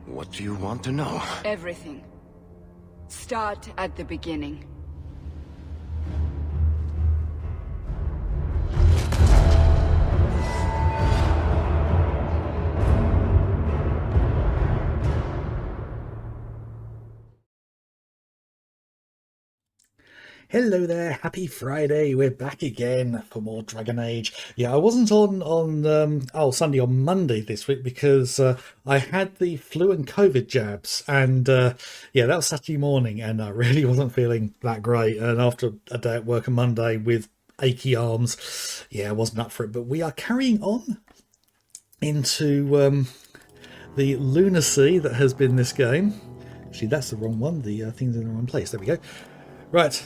What do you want to know? Everything. Start at the beginning. Hello there, happy Friday. We're back again for more Dragon Age. Yeah, I wasn't on Sunday, on Monday this week because I had the flu and COVID jabs, and yeah, that was Saturday morning, and I really wasn't feeling that great. And after a day at work on Monday with achy arms, yeah, I wasn't up for it. But we are carrying on into the lunacy that has been this game. Actually, that's the wrong one. The thing's in the wrong place. There we go. Right.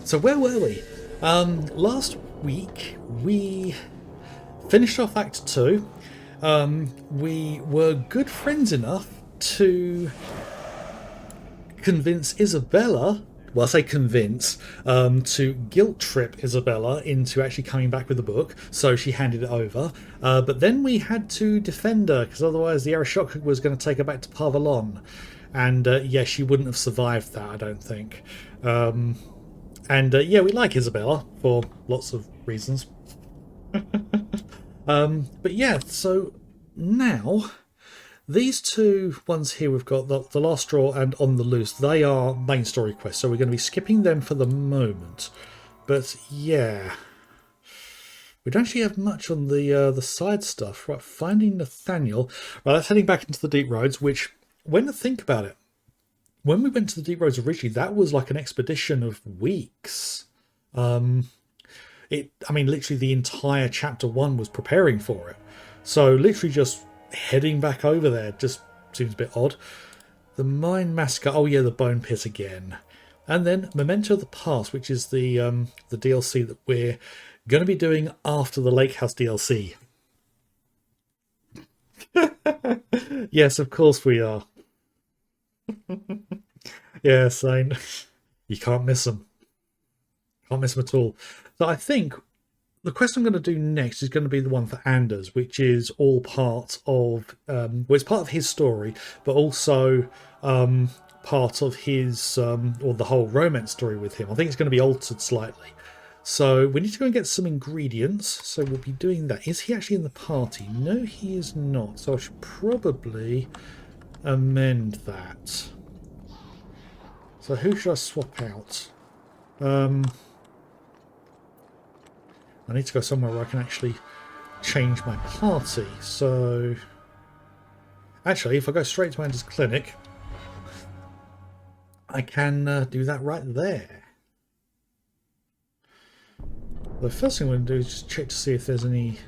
So where were we? Last week we finished off Act 2. We were good friends enough to convince Isabella, well I say convince, to guilt trip Isabella into actually coming back with the book, so she handed it over. But then we had to defend her, because otherwise the Arashok was going to take her back to Parvalon. And yeah, she wouldn't have survived that, I don't think. And yeah, we like Isabella for lots of reasons. But yeah, so now these two ones here, we've got the Last Straw and On the Loose. They are main story quests, so we're going to be skipping them for the moment. But yeah, we don't actually have much on the side stuff. Right, finding Nathaniel. Right, that's heading back into the Deep Roads, which, when I think about it, when we went to the Deep Roads originally, that was like an expedition of weeks. I mean, literally the entire chapter 1 was preparing for it. So literally just heading back over there just seems a bit odd. The Mine Massacre. Oh yeah, the Bone Pit again. And then Memento of the Past, which is the DLC that we're going to be doing after the Lake House DLC. Yes, of course we are. Yeah, same. You can't miss them. Can't miss them at all. So I think the quest I'm going to do next is going to be the one for Anders, which is all part of, well, it's part of his story, but also part of his, or the whole romance story with him. I think it's going to be altered slightly. So we need to go and get some ingredients. So we'll be doing that. Is he actually in the party? No, he is not. So I should probably amend that. So who should I swap out? I need to go somewhere where I can actually change my party. So actually, if I go straight to Anders' clinic, I can do that right there. The first thing I'm going to do is just check to see if there's any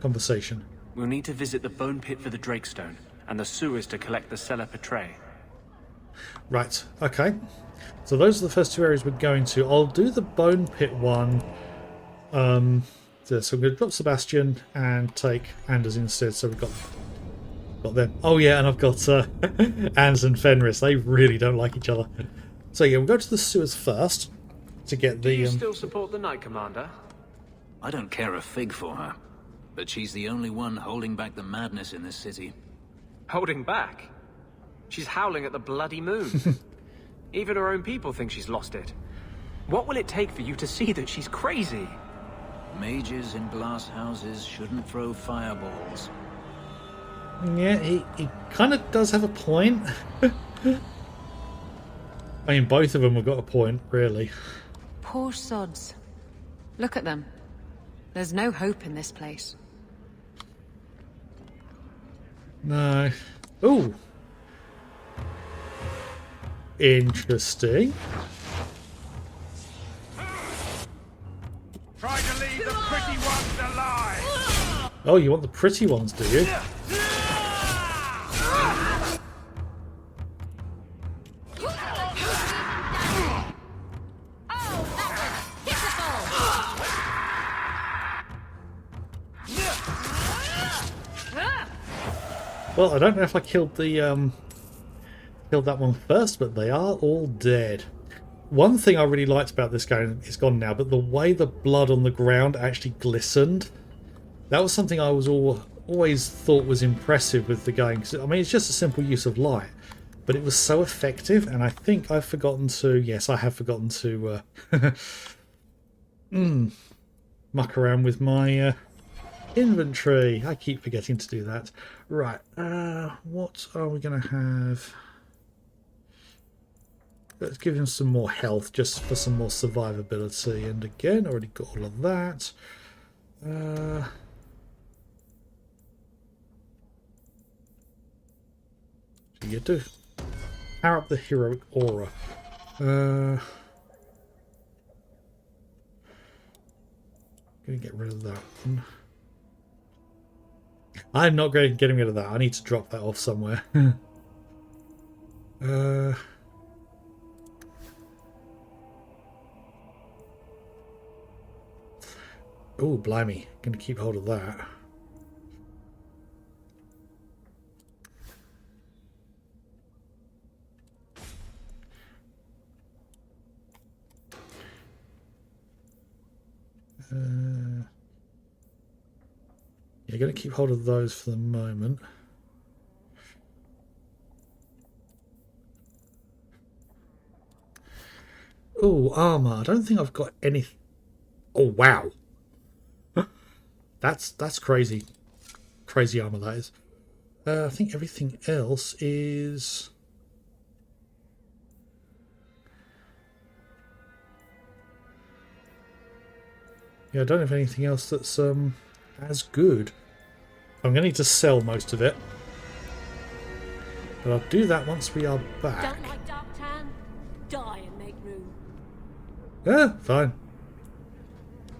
conversation. We'll need to visit the Bone Pit for the Drakestone, and the sewers to collect the Cellar Petray. Right, okay. So those are the first two areas we're going to. I'll do the Bone Pit one. So I'm going to drop Sebastian and take Anders instead. So we've got them. Oh yeah, and I've got Anders and Fenris. They really don't like each other. So yeah, we'll go to the sewers first to get the... Do you still support the Knight Commander? I don't care a fig for her. But she's the only one holding back the madness in this city. Holding back? She's howling at the bloody moon. Even her own people think she's lost it. What will it take for you to see that she's crazy? Mages in glass houses shouldn't throw fireballs. Yeah, he kind of does have a point. I mean, both of them have got a point, really. Poor sods. Look at them. There's no hope in this place. No. Ooh. Interesting. Try to leave the pretty ones alive. Oh, you want the pretty ones, do you? Well, I don't know if I killed the killed that one first, but they are all dead. One thing I really liked about this game, it's gone now, but the way the blood on the ground actually glistened, that was something I was always thought was impressive with the game. 'Cause, I mean, it's just a simple use of light, but it was so effective. And I think I've forgotten to. Yes, I have forgotten to muck around with my inventory. I keep forgetting to do that. Right. What are we going to have? Let's give him some more health, just for some more survivability. And again, already got all of that. So you do power up the heroic aura. Gonna get rid of that one. I'm not getting rid of that. I need to drop that off somewhere. Oh, blimey. Gonna keep hold of that. Yeah, gonna keep hold of those for the moment. Oh, armor. I don't think I've got any. Oh, wow. That's crazy. Crazy armor, that is. I think everything else is... Yeah, I don't have anything else that's as good. I'm going to need to sell most of it. But I'll do that once we are back. Don't like dark tan? Die and make room. Yeah, fine.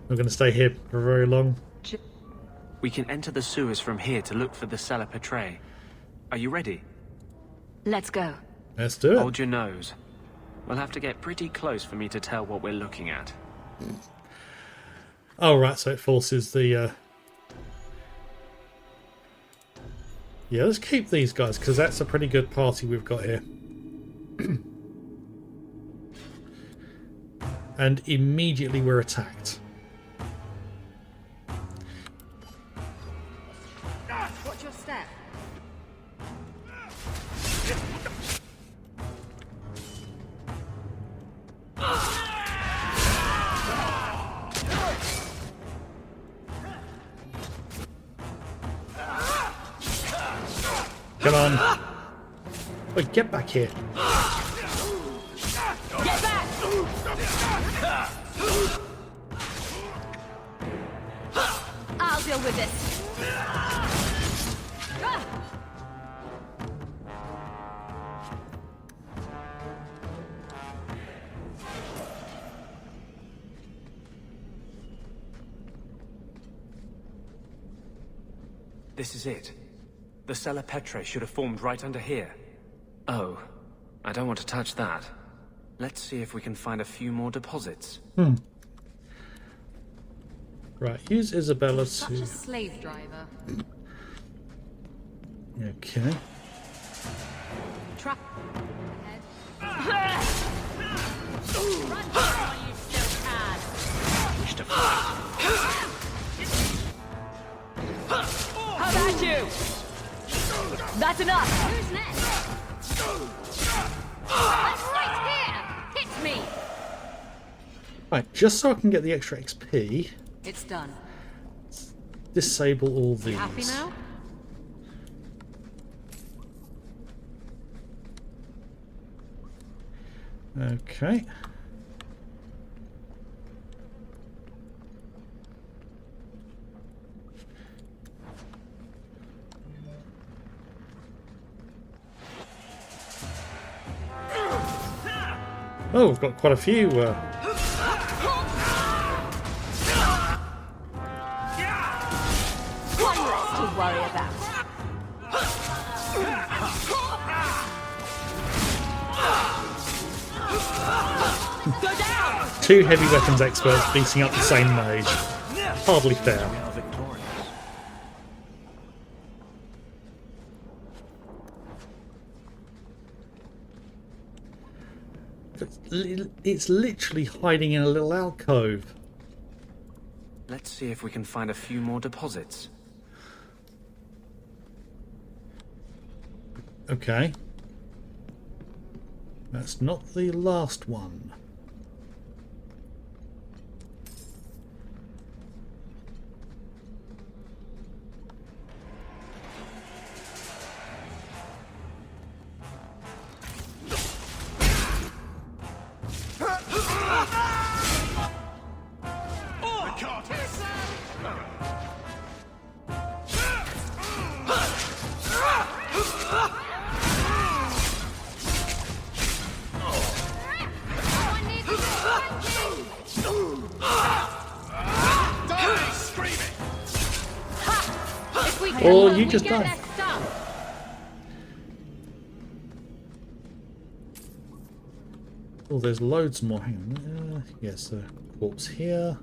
Not going to stay here for very long. We can enter the sewers from here to look for the cellar Petray. Are you ready? Let's go. Let's do it. Hold your nose. We'll have to get pretty close for me to tell what we're looking at. Oh, right, so it forces the... Yeah, let's keep these guys, because that's a pretty good party we've got here. And immediately we're attacked. Watch your step. Come on. Wait, get back here. Get back! I'll deal with this. This is it. The cellar Petray should have formed right under here. Oh, I don't want to touch that. Let's see if we can find a few more deposits. Right, use Isabella Such to... a slave driver. Okay. Trap. Run while you still can. Wish to fight. How about you? That's enough. Who's next? I'm right here. Hit me. Right, just so I can get the extra XP, It's done. disable all these. Happy now? Okay. Oh, we've got quite a few. One less to worry about. Go down! Two heavy weapons experts beating up the same mage. Hardly fair. are victorious. It's literally hiding in a little alcove. Let's see if we can find a few more deposits. Okay. That's not the last one. Or you just die. Oh, there's loads more. Hang on. Yes, the corpse here.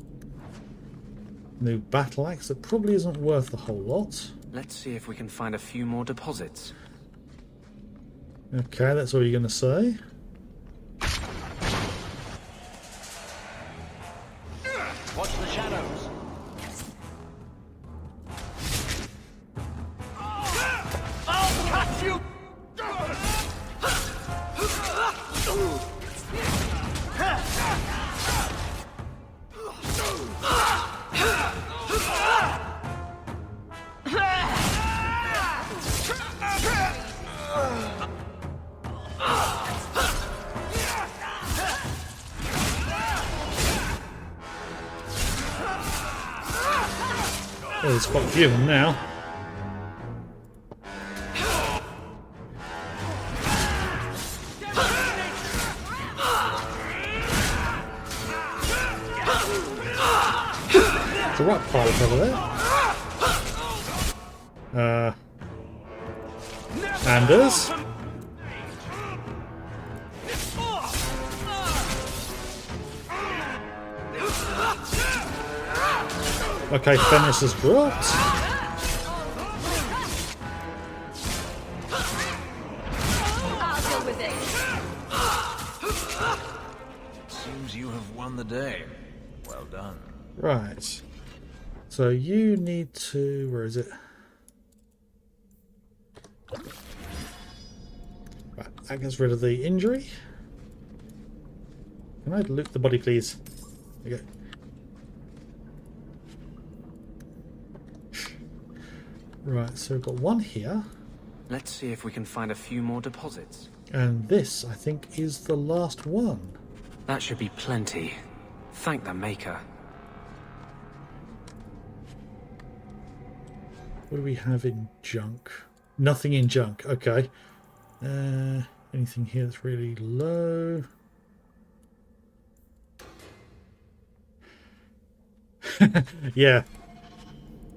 New battle axe. That probably isn't worth a whole lot. Let's see if we can find a few more deposits. Okay, that's all you're going to say. Watch the shadows. I'll cut you! Oh, there's quite a few of them now. There's a right pile over there. Anders. Okay, Fenris has dropped. I'll deal with it. Seems you have won the day. Well done. Right. So you need to... Where is it? Right, that gets rid of the injury. Can I loot the body, please? There you go. Right, so we've got one here. Let's see if we can find a few more deposits. And this, I think, is the last one. That should be plenty. Thank the Maker. What do we have in junk? Nothing in junk. Okay. Anything here that's really low? Yeah.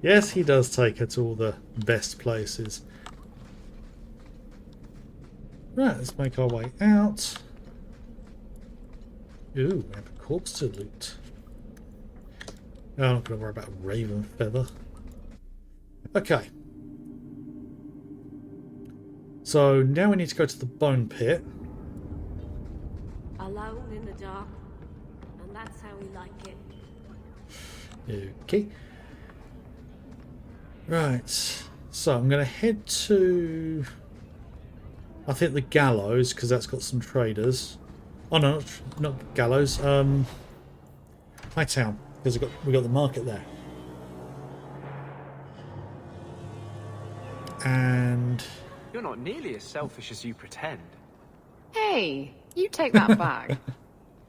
Yes, he does take her to all the best places. Right, let's make our way out. Ooh, we have a corpse to loot. Oh, I'm not going to worry about Raven Feather. Okay. So now we need to go to the bone pit. Alone in the dark, and that's how we like it. Okay. Right. So I'm going to head to... I think the gallows, because that's got some traders. Oh no, not gallows. High Town, because we got the market there. And You're not nearly as selfish as you pretend. Hey, you take that back.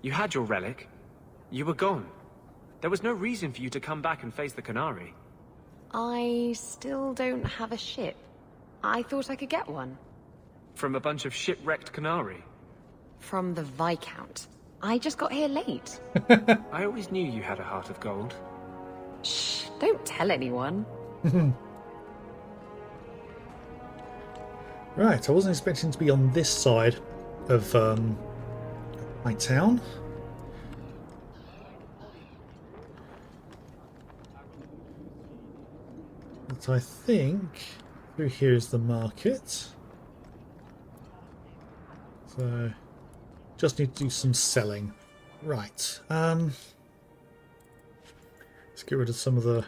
You had your relic. You were gone. There was no reason for you to come back and face the Canary. I still don't have a ship. I thought I could get one. From a bunch of shipwrecked Canary. From the Viscount. I just got here late. I always knew you had a heart of gold. Shh, don't tell anyone. right, I wasn't expecting to be on this side of my town. But I think through here is the market. So just need to do some selling. Right. Let's get rid of some of the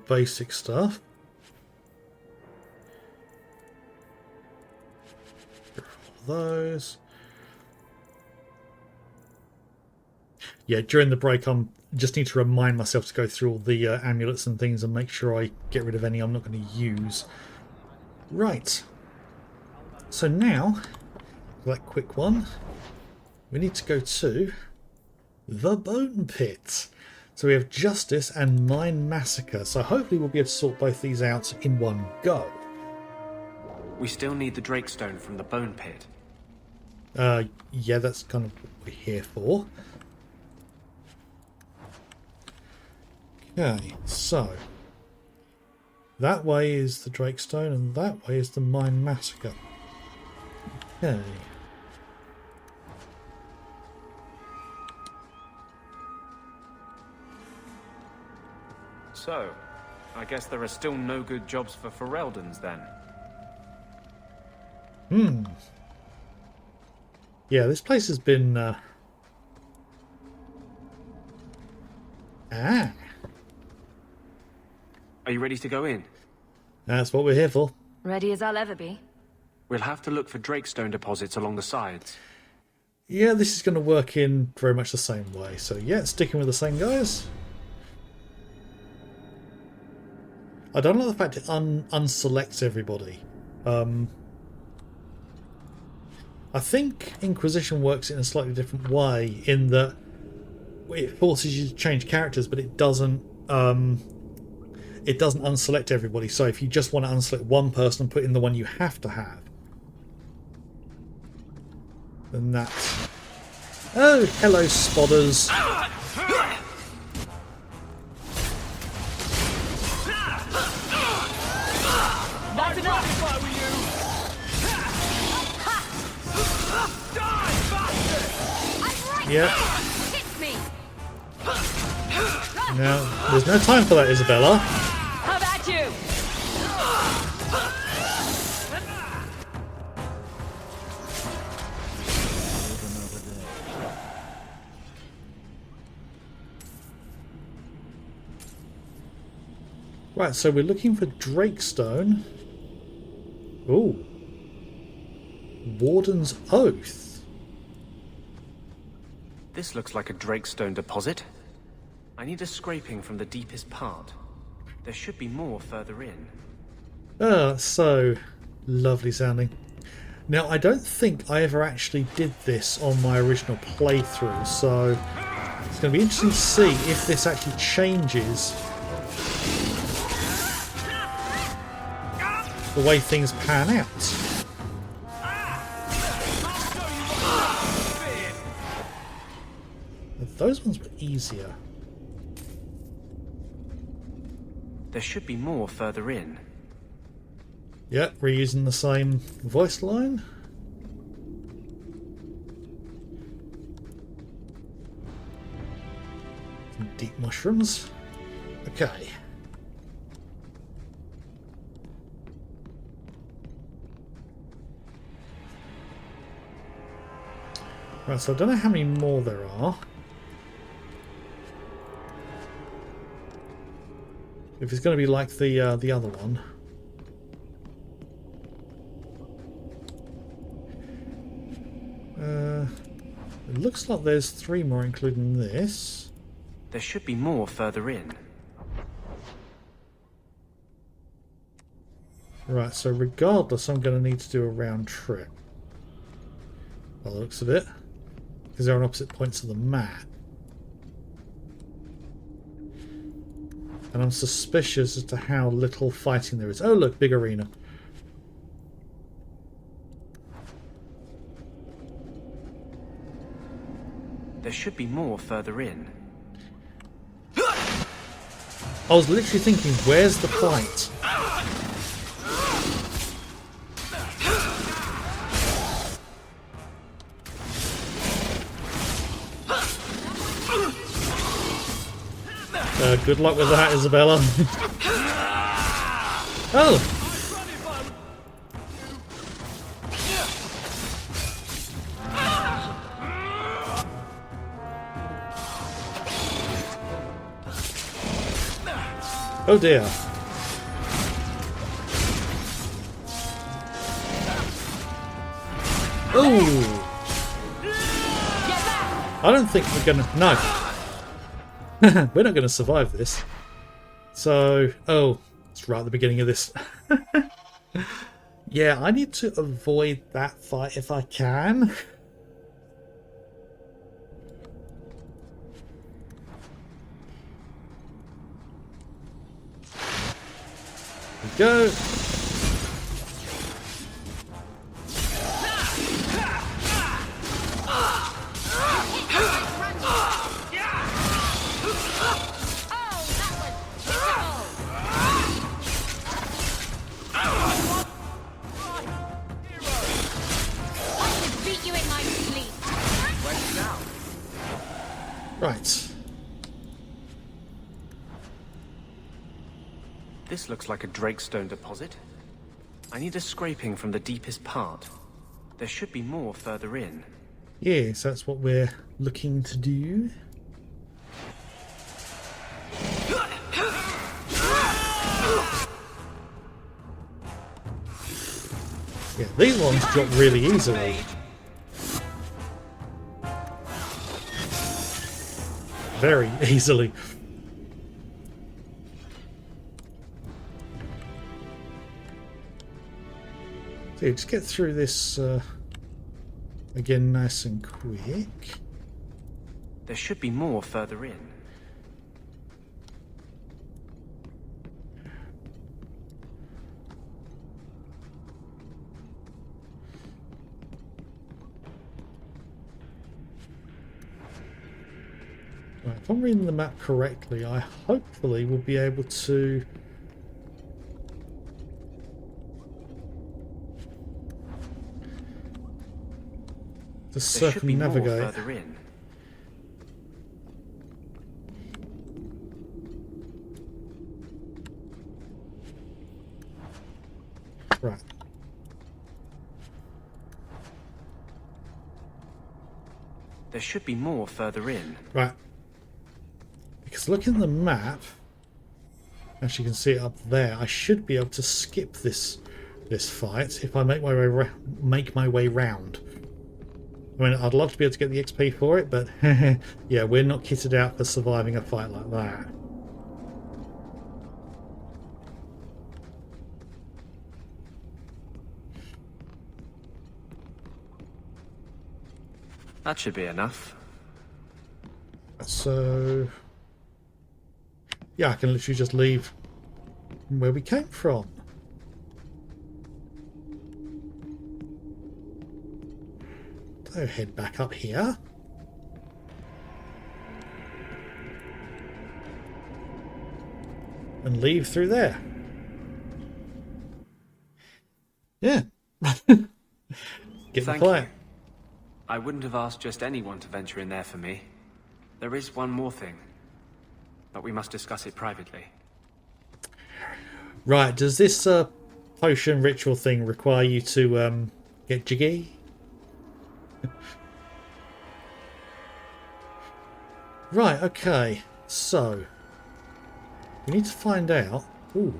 basic stuff. those. Yeah, during the break, I'm just need to remind myself to go through all the amulets and things and make sure I get rid of any I'm not going to use. Right. So now, that quick one, we need to go to the Bone Pit. So we have Justice and Mine Massacre. So hopefully we'll be able to sort both these out in one go. We still need the Drakestone from the Bone Pit. Yeah, that's kind of what we're here for. Okay, so that way is the Drakestone and that way is the Mine Massacre. Okay. So, I guess there are still no good jobs for Ferelden's then. Yeah, this place has been... Are you ready to go in? That's what we're here for. Ready as I'll ever be. We'll have to look for Drakestone deposits along the sides. Yeah, this is going to work in very much the same way. So yeah, sticking with the same guys. I don't like the fact it unselects everybody. I think Inquisition works in a slightly different way in that it forces you to change characters, but it doesn't unselect everybody. So if you just want to unselect one person and put in the one you have to have, then that's... Oh, hello, spotters. That's enough! I'm right Yeah. here! Hit me! Now, there's no time for that, Isabella. How about you? Right, so we're looking for Drakestone. Ooh. Warden's Oath. This looks like a Drakestone deposit. I need a scraping from the deepest part. There should be more further in. Ah, so lovely sounding. Now, I don't think I ever actually did this on my original playthrough, so it's going to be interesting to see if this actually changes the way things pan out. Those ones were easier. There should be more further in. Yep, reusing the same voice line. Some deep mushrooms. Okay. Right, so I don't know how many more there are. If it's going to be like the other one. It looks like there's 3 more, including this. There should be more further in. Right, so regardless, I'm going to need to do a round trip. By the looks of it. Because they're on opposite points of the map. And I'm suspicious as to how little fighting there is. Oh look, big arena. There should be more further in. I was literally thinking, where's the fight? Good luck with that, Isabella. Oh! Oh dear. Oh! I don't think we're gonna... No! We're not gonna survive this. So... Oh, it's right at the beginning of this. Yeah, I need to avoid that fight if I can. There we go. Right. This looks like a Drakestone deposit. I need a scraping from the deepest part. There should be more further in. Yes, that's what we're looking to do. Yeah, these ones drop really easily. Very easily. So yeah, just get through this again nice and quick. There should be more further in. Right, if I'm reading the map correctly, I hopefully will be able to There should be more circumnavigate. further in. Right. There should be more further in. Right. Because looking at the map, as you can see it up there, I should be able to skip this fight if I make my way round. I mean, I'd love to be able to get the XP for it, but yeah, we're not kitted out for surviving a fight like that. That should be enough. So, yeah, I can literally just leave where we came from. So head back up here. And leave through there. Yeah. Get the Thank fire. you. I wouldn't have asked just anyone to venture in there for me. There is one more thing, but we must discuss it privately. Right, does this potion ritual thing require you to get jiggy? Right, okay. So, we need to find out... Ooh.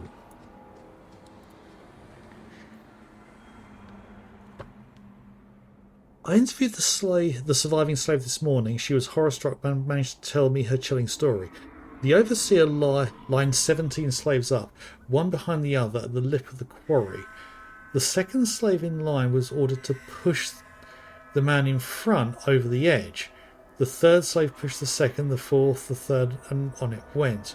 I interviewed the surviving slave this morning. She was horror-struck and managed to tell me her chilling story. The overseer lined 17 slaves up, one behind the other at the lip of the quarry. The second slave in line was ordered to push the man in front over the edge. The third slave pushed the second, the fourth, the third, and on it went.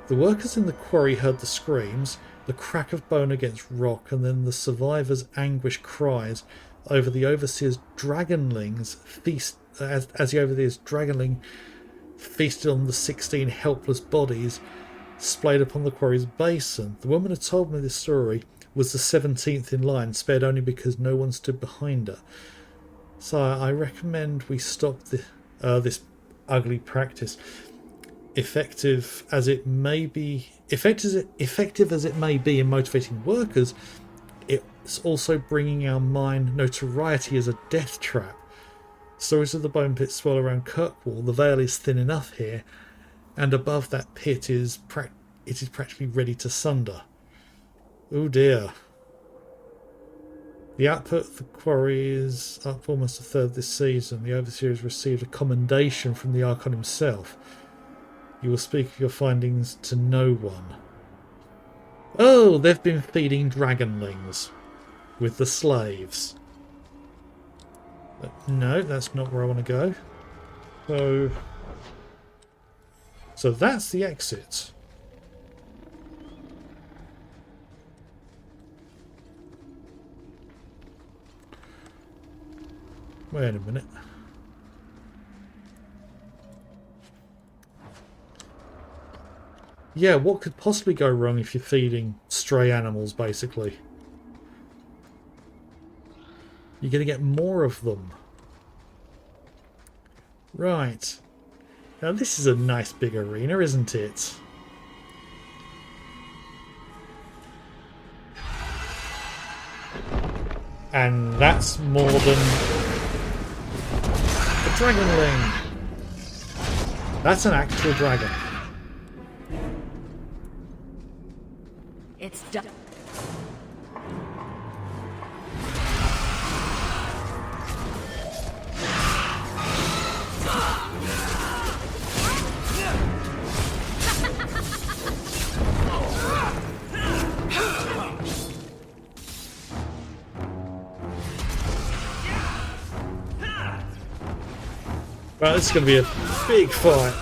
The workers in the quarry heard the screams, the crack of bone against rock, and then the survivors' anguished cries over the overseer's dragonlings as the overseer's dragonling feasted on the 16 helpless bodies splayed upon the quarry's basin. The woman who told me this story was the 17th in line, spared only because no one stood behind her. So I recommend we stop this ugly practice. Effective as it may be in motivating workers, it's also bringing our mind notoriety as a death trap. Stories of the bone pit swirl around Kirkwall. The veil is thin enough here, and above that pit it is practically ready to sunder. Oh dear. The output of the quarry is up almost a third this season. The Overseer has received a commendation from the Archon himself. You will speak of your findings to no one. Oh, they've been feeding dragonlings with the slaves. But no, that's not where I want to go. So that's the exit. Wait a minute. Yeah, what could possibly go wrong if you're feeding stray animals, basically? You're going to get more of them. Right. Now this is a nice big arena, isn't it? And that's more than a dragonling. That's an actual dragon. It's done. Right, this is going to be a big fight.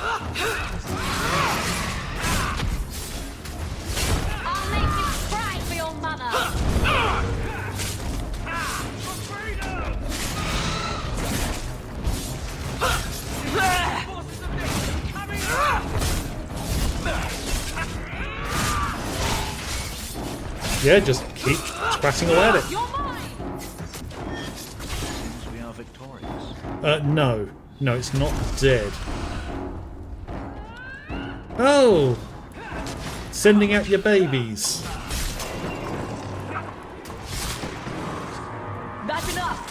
I'll make you cry for your mother. Yeah, just keep scratching away at it. You're mine. Seems we are victorious. No. No, it's not dead. Oh! Sending out your babies. That's enough.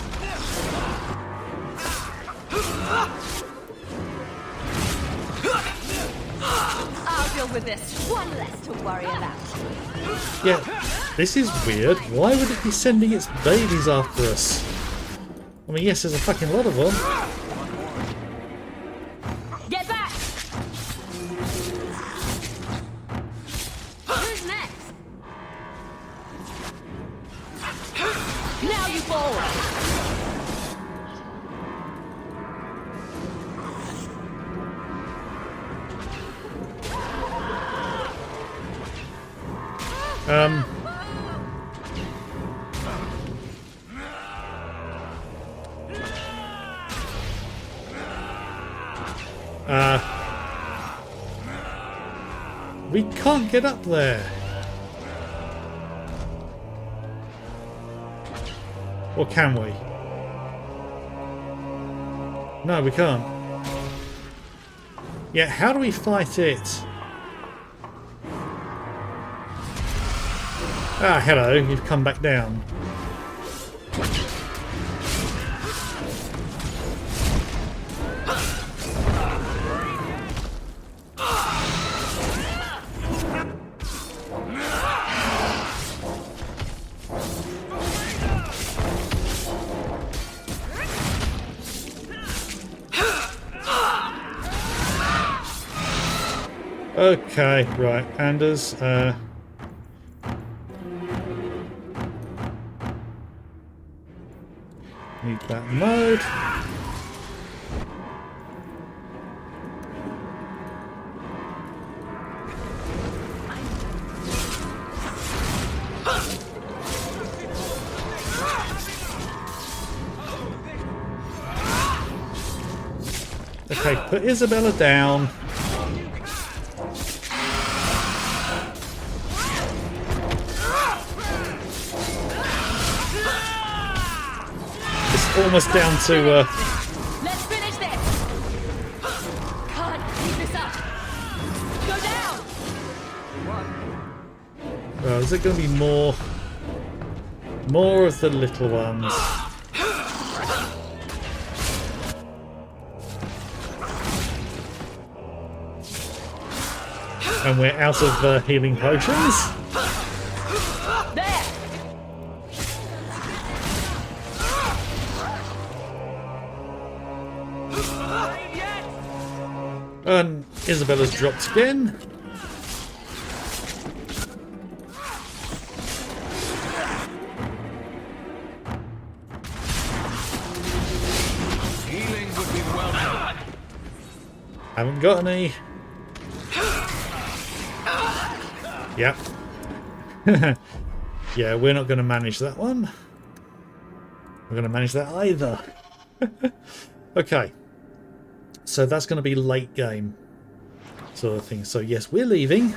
I'll deal with this. One less to worry about. Yeah, this is weird. Why would it be sending its babies after us? I mean, yes, there's a fucking lot of them. Get back. Who's next? Now you fall. We can't get up there. Or can we? No, we can't. Yeah, how do we fight it? Ah, hello, you've come back down. Okay, right, Anders, need that mode. Okay, put Isabella down. Almost down to Let's finish this. Can't keep this up. Go down. is it going to be more of the little ones? And we're out of healing potions. There. And Isabella's dropped again. Healing would be welcome. Haven't got any. Yep. Yeah, we're not going to manage that one. We're going to manage that either. Okay. So that's going to be late game sort of thing. So yes, we're leaving.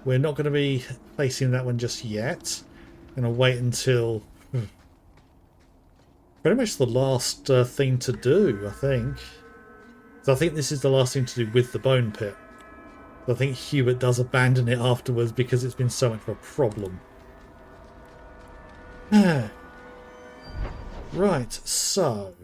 We're not going to be facing that one just yet. Going to wait until pretty much the last thing to do, I think. So I think this is the last thing to do with the bone pit. I think Hubert does abandon it afterwards because it's been so much of a problem. Right, so...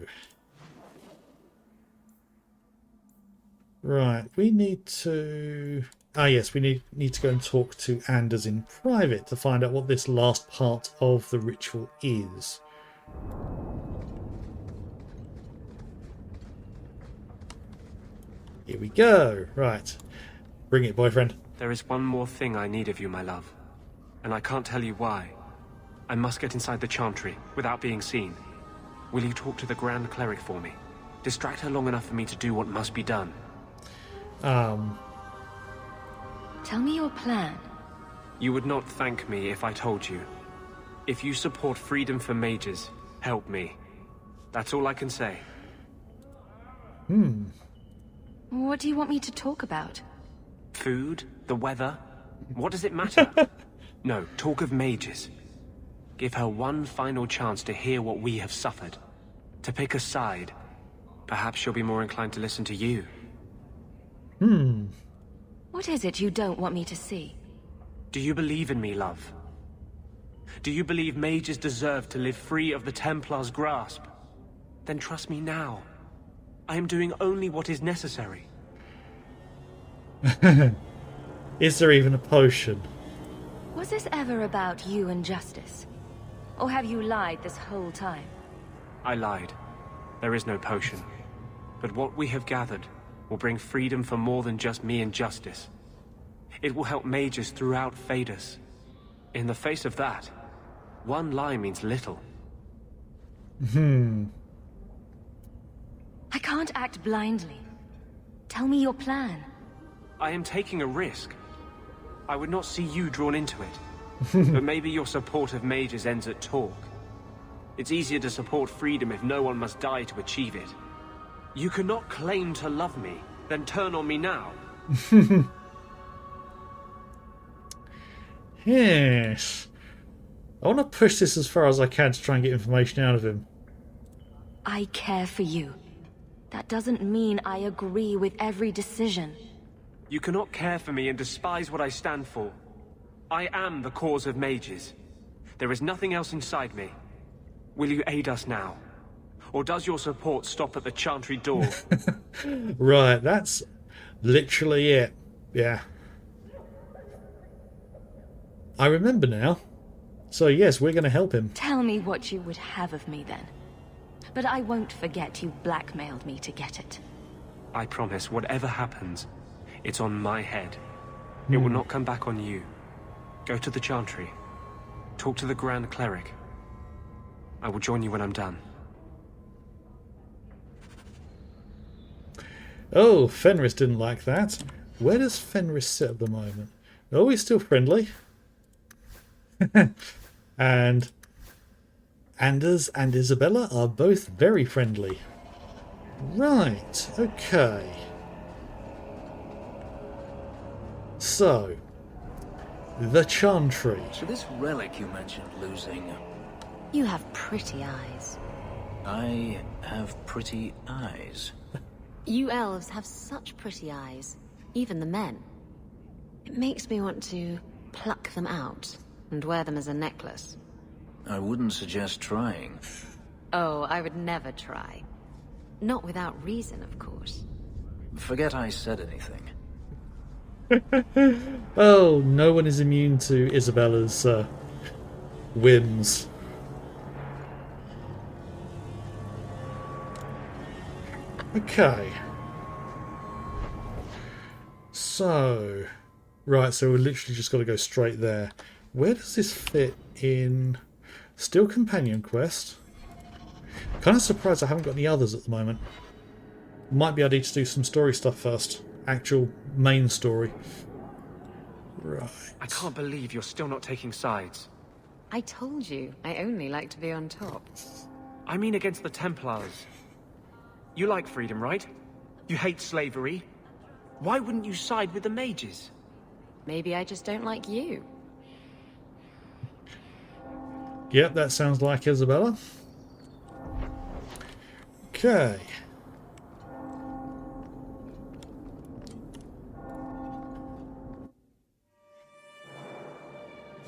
Right, we need to... Ah yes, we need to go and talk to Anders in private to find out what this last part of the ritual is. Here we go. Right. Bring it, boyfriend. There is one more thing I need of you, my love. And I can't tell you why. I must get inside the chantry without being seen. Will you talk to the Grand Cleric for me? Distract her long enough for me to do what must be done. Tell me your plan. You would not thank me if I told you. If you support freedom for mages, help me. That's all I can say. What do you want me to talk about? Food? The weather? What does it matter? No, talk of mages. Give her one final chance to hear what we have suffered. To pick a side. Perhaps she'll be more inclined to listen to you. What is it you don't want me to see? Do you believe in me, love? Do you believe mages deserve to live free of the Templar's grasp? Then trust me now. I am doing only what is necessary. Is there even a potion? Was this ever about you and justice? Or have you lied this whole time? I lied. There is no potion. But what we have gathered will bring freedom for more than just me and justice. It will help mages throughout Phaedus. In the face of that, one lie means little. I can't act blindly. Tell me your plan. I am taking a risk. I would not see you drawn into it. But maybe your support of mages ends at talk. It's easier to support freedom if no one must die to achieve it. You cannot claim to love me, then turn on me now. Yes. I want to push this as far as I can to try and get information out of him. I care for you. That doesn't mean I agree with every decision. You cannot care for me and despise what I stand for. I am the cause of mages. There is nothing else inside me. Will you aid us now? Or does your support stop at the chantry door? Right, that's literally it. Yeah. I remember now. So yes, we're going to help him. Tell me what you would have of me then. But I won't forget you blackmailed me to get it. I promise, whatever happens, it's on my head. It will not come back on you. Go to the chantry. Talk to the Grand Cleric. I will join you when I'm done. Oh, Fenris didn't like that. Where does Fenris sit at the moment? Oh, he's still friendly. And Anders and Isabella are both very friendly. Right, okay. So, the chantry. So this relic you mentioned losing, You have pretty eyes. I have pretty eyes. You elves have such pretty eyes. Even the men. It makes me want to pluck them out and wear them as a necklace. I wouldn't suggest trying. Oh, I would never try. Not without reason, of course. Forget I said anything. Oh, no one is immune to Isabella's whims. Okay. So, right, so we're literally just got to go straight there. Where does this fit in? Still companion quest. Kind of surprised I haven't got any others at the moment. Might be I need to do some story stuff first. Actual main story. Right. I can't believe you're still not taking sides. I told you, I only like to be on top. I mean against the Templars. You like freedom, right? You hate slavery. Why wouldn't you side with the mages? Maybe I just don't like you. Yep, that sounds like Isabella. Okay.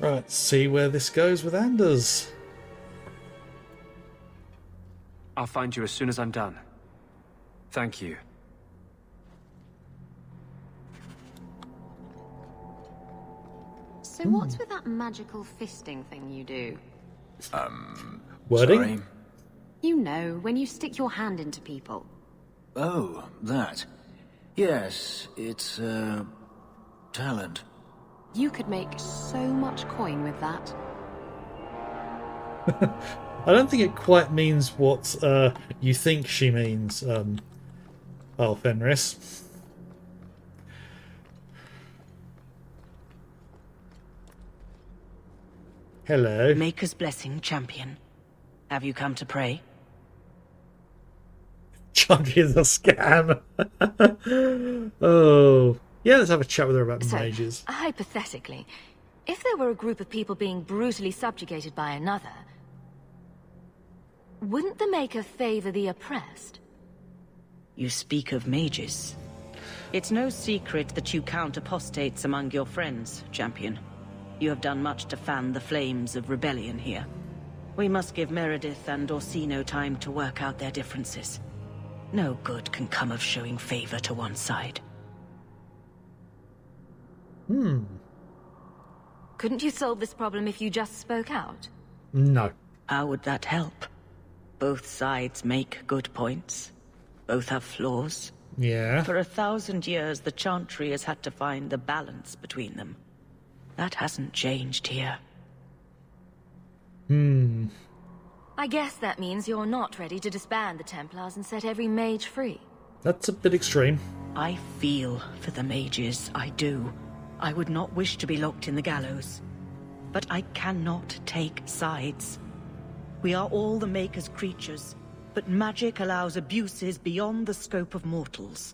Right, see where this goes with Anders. I'll find you as soon as I'm done. Thank you. So what's with that magical fisting thing you do? Wording? Sorry. You know, when you stick your hand into people. Oh, that. Yes, it's, talent. You could make so much coin with that. I don't think it quite means what you think she means, Fenris. Hello. Maker's blessing, champion. Have you come to pray? Champion's a scam. Oh. Yeah, let's have a chat with her about So, mages. hypothetically, if there were a group of people being brutally subjugated by another, wouldn't the Maker favor the oppressed? You speak of mages. It's no secret that you count apostates among your friends, champion. You have done much to fan the flames of rebellion here. We must give Meredith and Orsino time to work out their differences. No good can come of showing favor to one side. Couldn't you solve this problem if you just spoke out? No. How would that help? Both sides make good points. Both have flaws. Yeah. For 1,000 years, the Chantry has had to find the balance between them. That hasn't changed here. I guess that means you're not ready to disband the Templars and set every mage free. That's a bit extreme. I feel for the mages, I do. I would not wish to be locked in the gallows. But I cannot take sides. We are all the Maker's creatures, but magic allows abuses beyond the scope of mortals.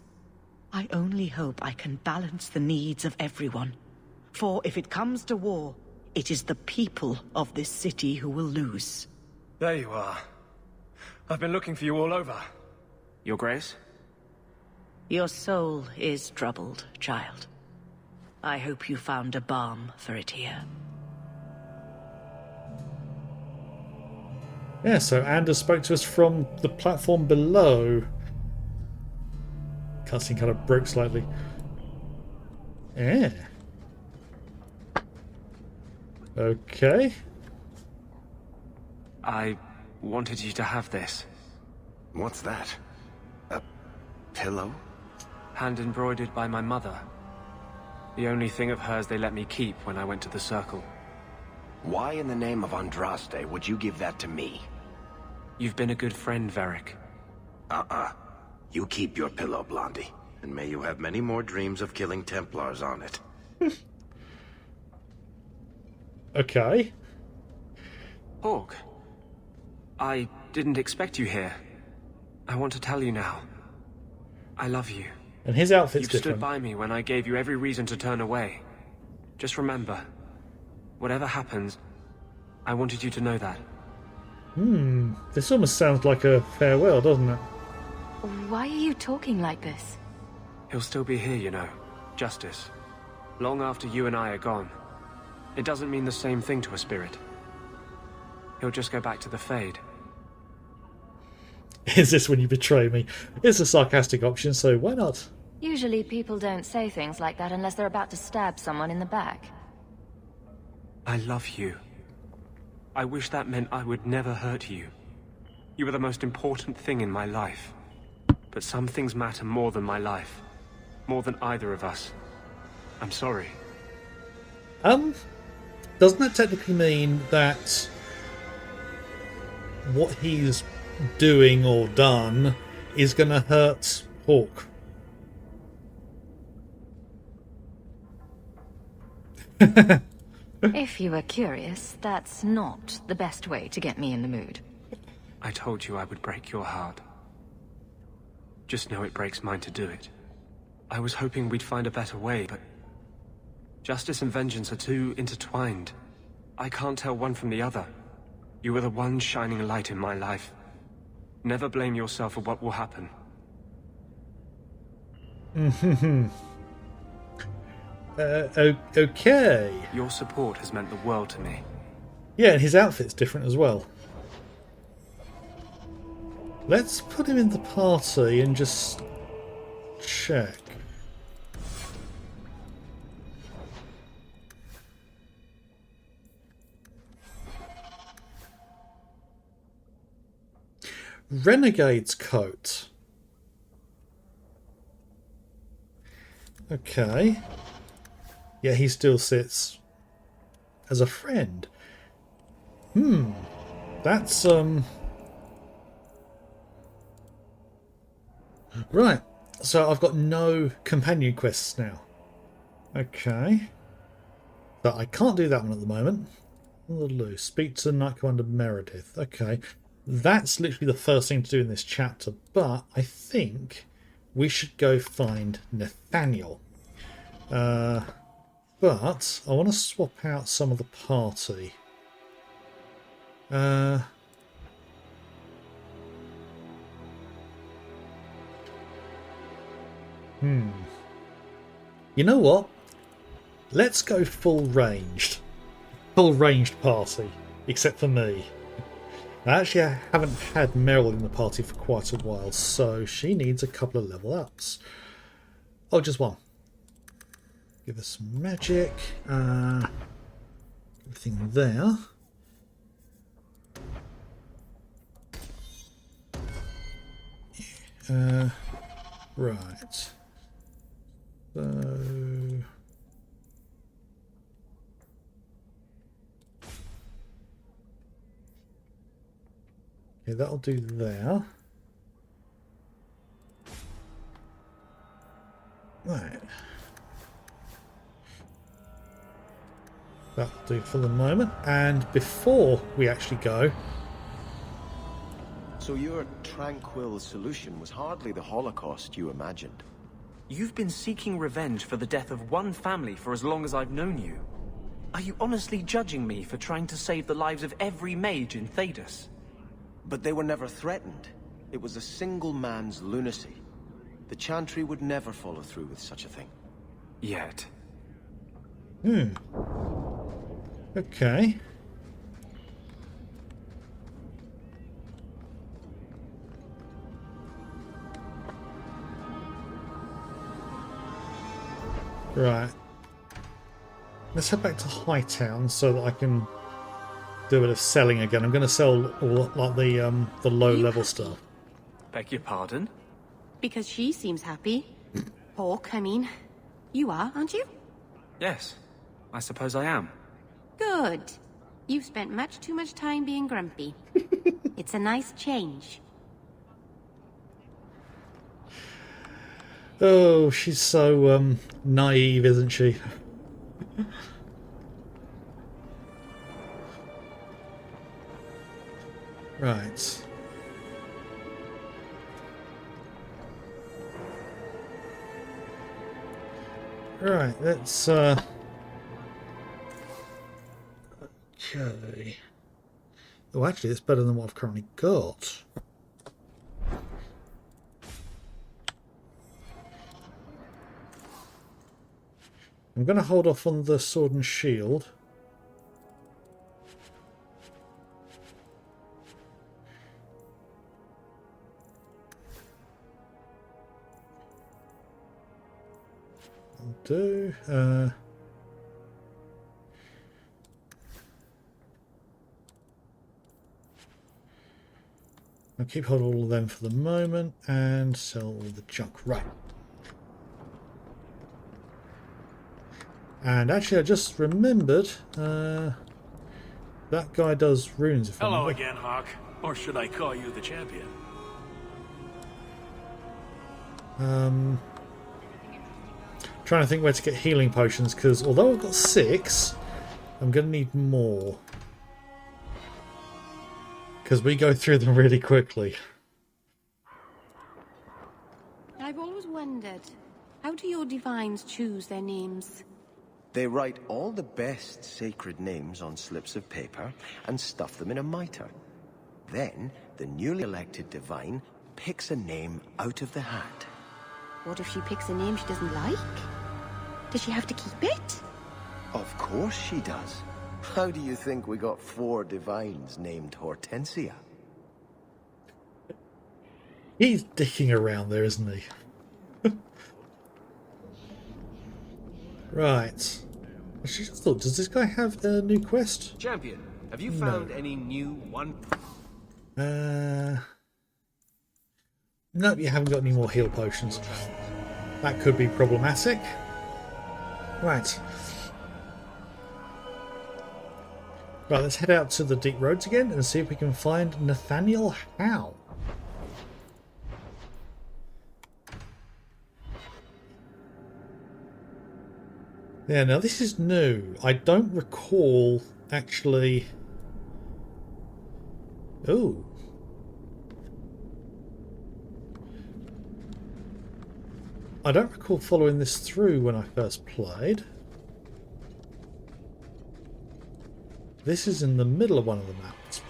I only hope I can balance the needs of everyone. For if it comes to war, it is the people of this city who will lose. There you are. I've been looking for you all over. Your Grace? Your soul is troubled, child. I hope you found a balm for it here. Yeah, so Anders spoke to us from the platform below. Cutscene kind of broke slightly. Yeah. Okay. I wanted you to have this. What's that? A pillow? Hand embroidered by my mother. The only thing of hers they let me keep when I went to the Circle. Why in the name of Andraste would you give that to me? You've been a good friend, Varric. You keep your pillow, Blondie. And may you have many more dreams of killing Templars on it. Okay. Hawk. I didn't expect you here. I want to tell you now. I love you. And his outfit's You've different. stood by me when I gave you every reason to turn away. Just remember, whatever happens, I wanted you to know that. This almost sounds like a farewell, doesn't it? Why are you talking like this? He'll still be here, you know. Justice. Long after you and I are gone. It doesn't mean the same thing to a spirit. He'll just go back to the Fade. Is this when you betray me? It's a sarcastic option, so why not? Usually people don't say things like that unless they're about to stab someone in the back. I love you. I wish that meant I would never hurt you. You were the most important thing in my life. But some things matter more than my life. More than either of us. I'm sorry. Doesn't that technically mean that what he's doing or done is going to hurt Hawk? If you were curious, that's not the best way to get me in the mood. I told you I would break your heart. Just know it breaks mine to do it. I was hoping we'd find a better way, but justice and vengeance are too intertwined. I can't tell one from the other. You are the one shining light in my life. Never blame yourself for what will happen. Okay. Your support has meant the world to me. Yeah, and his outfit's different as well. Let's put him in the party and just check. Renegade's coat. Okay. Yeah, he still sits as a friend. That's right. So I've got no companion quests now. Okay. But I can't do that one at the moment. On the loose. Speak to Knight Commander Meredith. Okay. That's literally the first thing to do in this chapter, but I think we should go find Nathaniel. But I want to swap out some of the party. You know what? Let's go full ranged. Full ranged party, except for me. Actually, I haven't had Meryl in the party for quite a while, so she needs a couple of level ups. Oh, just one. Give us some magic. Everything there. Right. So... okay, that'll do there. Right. That'll do for the moment. And before we actually go... so your tranquil solution was hardly the Holocaust you imagined. You've been seeking revenge for the death of one family for as long as I've known you. Are you honestly judging me for trying to save the lives of every mage in Thedas? But they were never threatened. It was a single man's lunacy. The Chantry would never follow through with such a thing. Yet. Okay. Right. Let's head back to Hightown so that I can do a bit of selling again. I'm going to sell all like the low level stuff. Beg your pardon? Because she seems happy. Hawk, I mean. You are, aren't you? Yes, I suppose I am. Good. You've spent much too much time being grumpy. It's a nice change. Oh, she's so naive, isn't she? Right. Right, let's okay. Oh, actually, it's better than what I've currently got. I'm going to hold off on the sword and shield. I'll do. I'll keep hold of all of them for the moment and sell all the junk. Right. And actually, I just remembered that guy does runes. If I Hello remember. again, Hawk. Or should I call you the champion? Trying to think where to get healing potions, because although I've got 6, I'm going to need more. Because we go through them really quickly. I've always wondered, how do your divines choose their names? They write all the best sacred names on slips of paper and stuff them in a mitre. Then, the newly elected divine picks a name out of the hat. What if she picks a name she doesn't like? Does she have to keep it? Of course she does. How do you think we got 4 divines named Hortensia? He's dicking around there, isn't he? Right. Actually, just thought, does this guy have a new quest? Champion, have you found any new one? Nope, you haven't got any more heal potions. That could be problematic. Right. Right, let's head out to the deep roads again and see if we can find Nathaniel Howe. Yeah, now this is new. I don't recall actually... Ooh. I don't recall following this through when I first played. This is in the middle of one of the maps.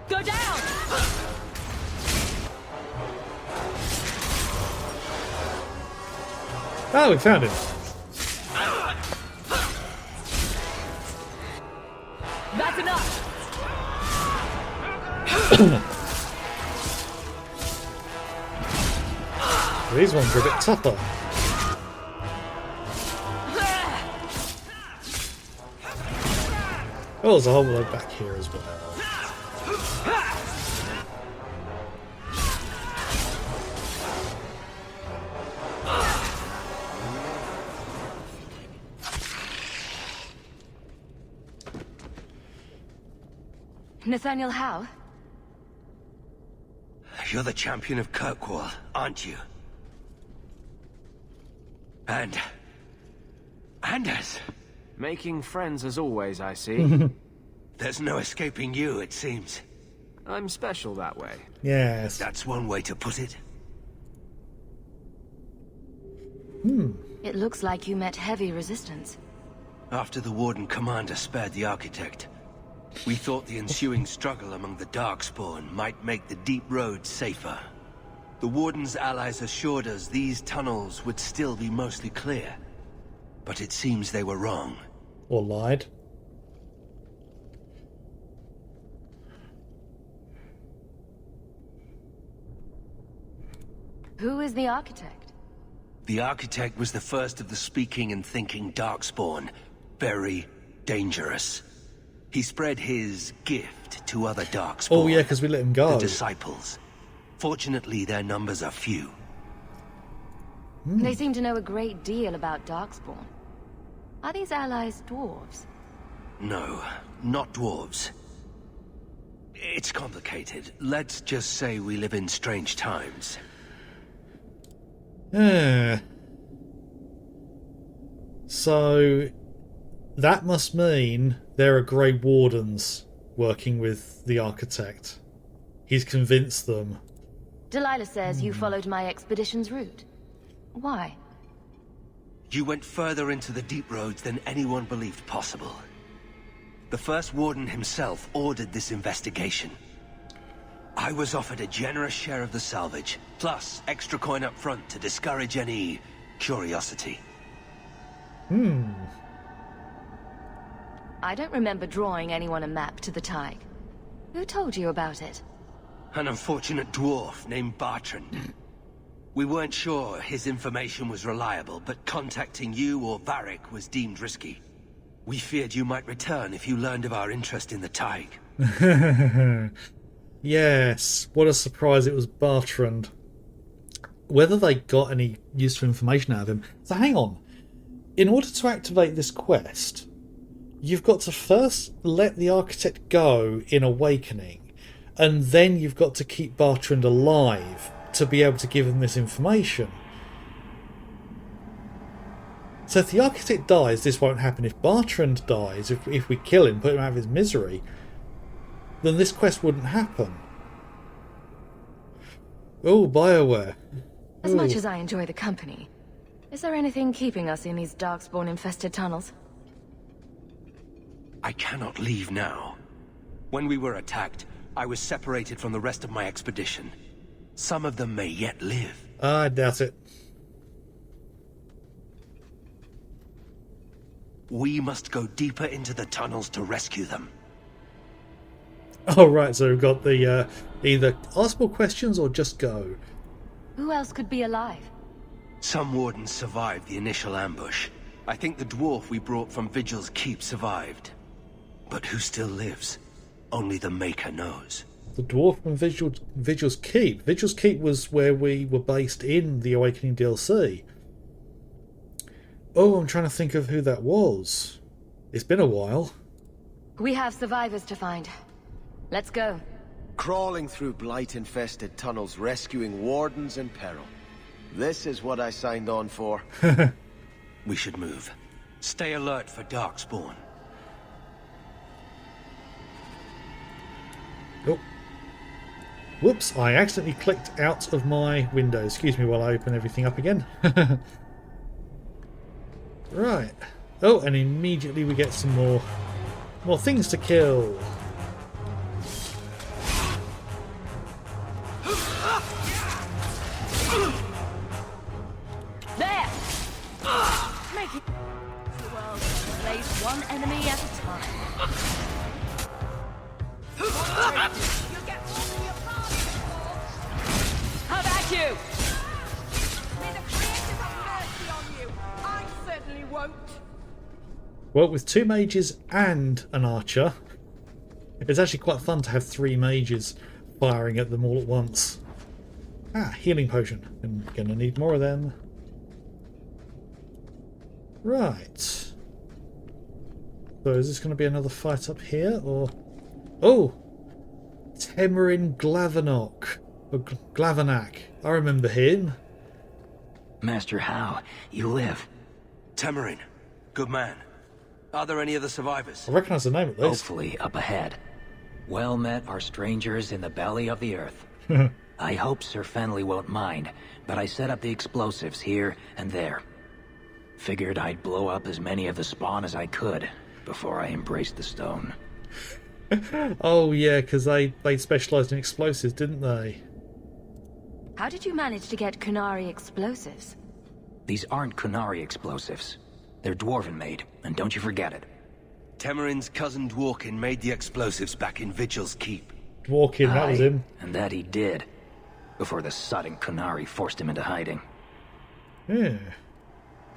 Go down! Oh, we found him. That's enough! These ones are a bit tougher. Oh, there's a whole load back here as well. Nathaniel Howe? You're the champion of Kirkwall, aren't you? And Anders. Making friends as always, I see. There's no escaping you, it seems. I'm special that way. Yes. That's one way to put it. It looks like you met heavy resistance. After the Warden Commander spared the Architect, we thought the ensuing struggle among the Darkspawn might make the deep roads safer. The Warden's allies assured us these tunnels would still be mostly clear. But it seems they were wrong. Or lied. Who is the architect? The Architect was the first of the speaking and thinking Darkspawn. Very dangerous. He spread his gift to other Darkspawn. Oh yeah, because we let him go. The Disciples. Fortunately, their numbers are few. They seem to know a great deal about Darkspawn. Are these allies dwarves? No, not dwarves. It's complicated. Let's just say we live in strange times. So that must mean there are Grey Wardens working with the Architect. He's convinced them. Delilah says you followed my expedition's route. Why? You went further into the deep roads than anyone believed possible. The first Warden himself ordered this investigation. I was offered a generous share of the salvage, plus extra coin up front to discourage any curiosity. I don't remember drawing anyone a map to the Tig. Who told you about it? An unfortunate dwarf named Bartrand. We weren't sure his information was reliable, but contacting you or Varric was deemed risky. We feared you might return if you learned of our interest in the Tig. Yes, what a surprise it was Bartrand. whether they got any useful information out of him. So hang on. In order to activate this quest, you've got to first let the architect go in Awakening, and then you've got to keep Bertrand alive to be able to give him this information. So if the architect dies, this won't happen. If Bertrand dies, if we kill him, put him out of his misery, then this quest wouldn't happen. Oh, BioWare. As much as I enjoy the company, is there anything keeping us in these Darkspawn-infested tunnels? I cannot leave now. When we were attacked, I was separated from the rest of my expedition. Some of them may yet live. I doubt it. We must go deeper into the tunnels to rescue them. Oh, right, so we've got the either ask more questions or just go. Who else could be alive? Some wardens survived the initial ambush. I think the dwarf we brought from Vigil's Keep survived. But who still lives? Only the Maker knows. The dwarf from Vigil's Keep. Vigil's Keep was where we were based in the Awakening DLC. Oh, I'm trying to think of who that was. It's been a while. We have survivors to find. Let's go. Crawling through blight-infested tunnels, rescuing wardens in peril. This is what I signed on for. We should move. Stay alert for Darkspawn. Oh. Whoops, I accidentally clicked out of my window. Excuse me while I open everything up again. Right. Oh, and immediately we get some more things to kill. There! Make it the world slays one enemy at a time. How about you? May the creators have mercy on you. I certainly won't. Well, with 2 mages and an archer, it's actually quite fun to have 3 mages firing at them all at once. Ah, healing potion. I'm going to need more of them. Right. So is this going to be another fight up here, or... Oh! Temerin Glavenok. Or Glavenak. I remember him. Master How, you live. Temerin, good man. Are there any other survivors? I recognise the name at least. Hopefully up ahead. Well met are strangers in the belly of the earth. I hope Sir Fenley won't mind, but I set up the explosives here and there. Figured I'd blow up as many of the spawn as I could before I embraced the stone. Oh yeah, because they specialised in explosives, didn't they? How did you manage to get Kunari explosives? These aren't Kunari explosives. They're Dwarven made, and don't you forget it. Temerin's cousin Dworkin made the explosives back in Vigil's Keep. Dworkin, that was him. And that he did, before the sudden Kunari forced him into hiding. Yeah.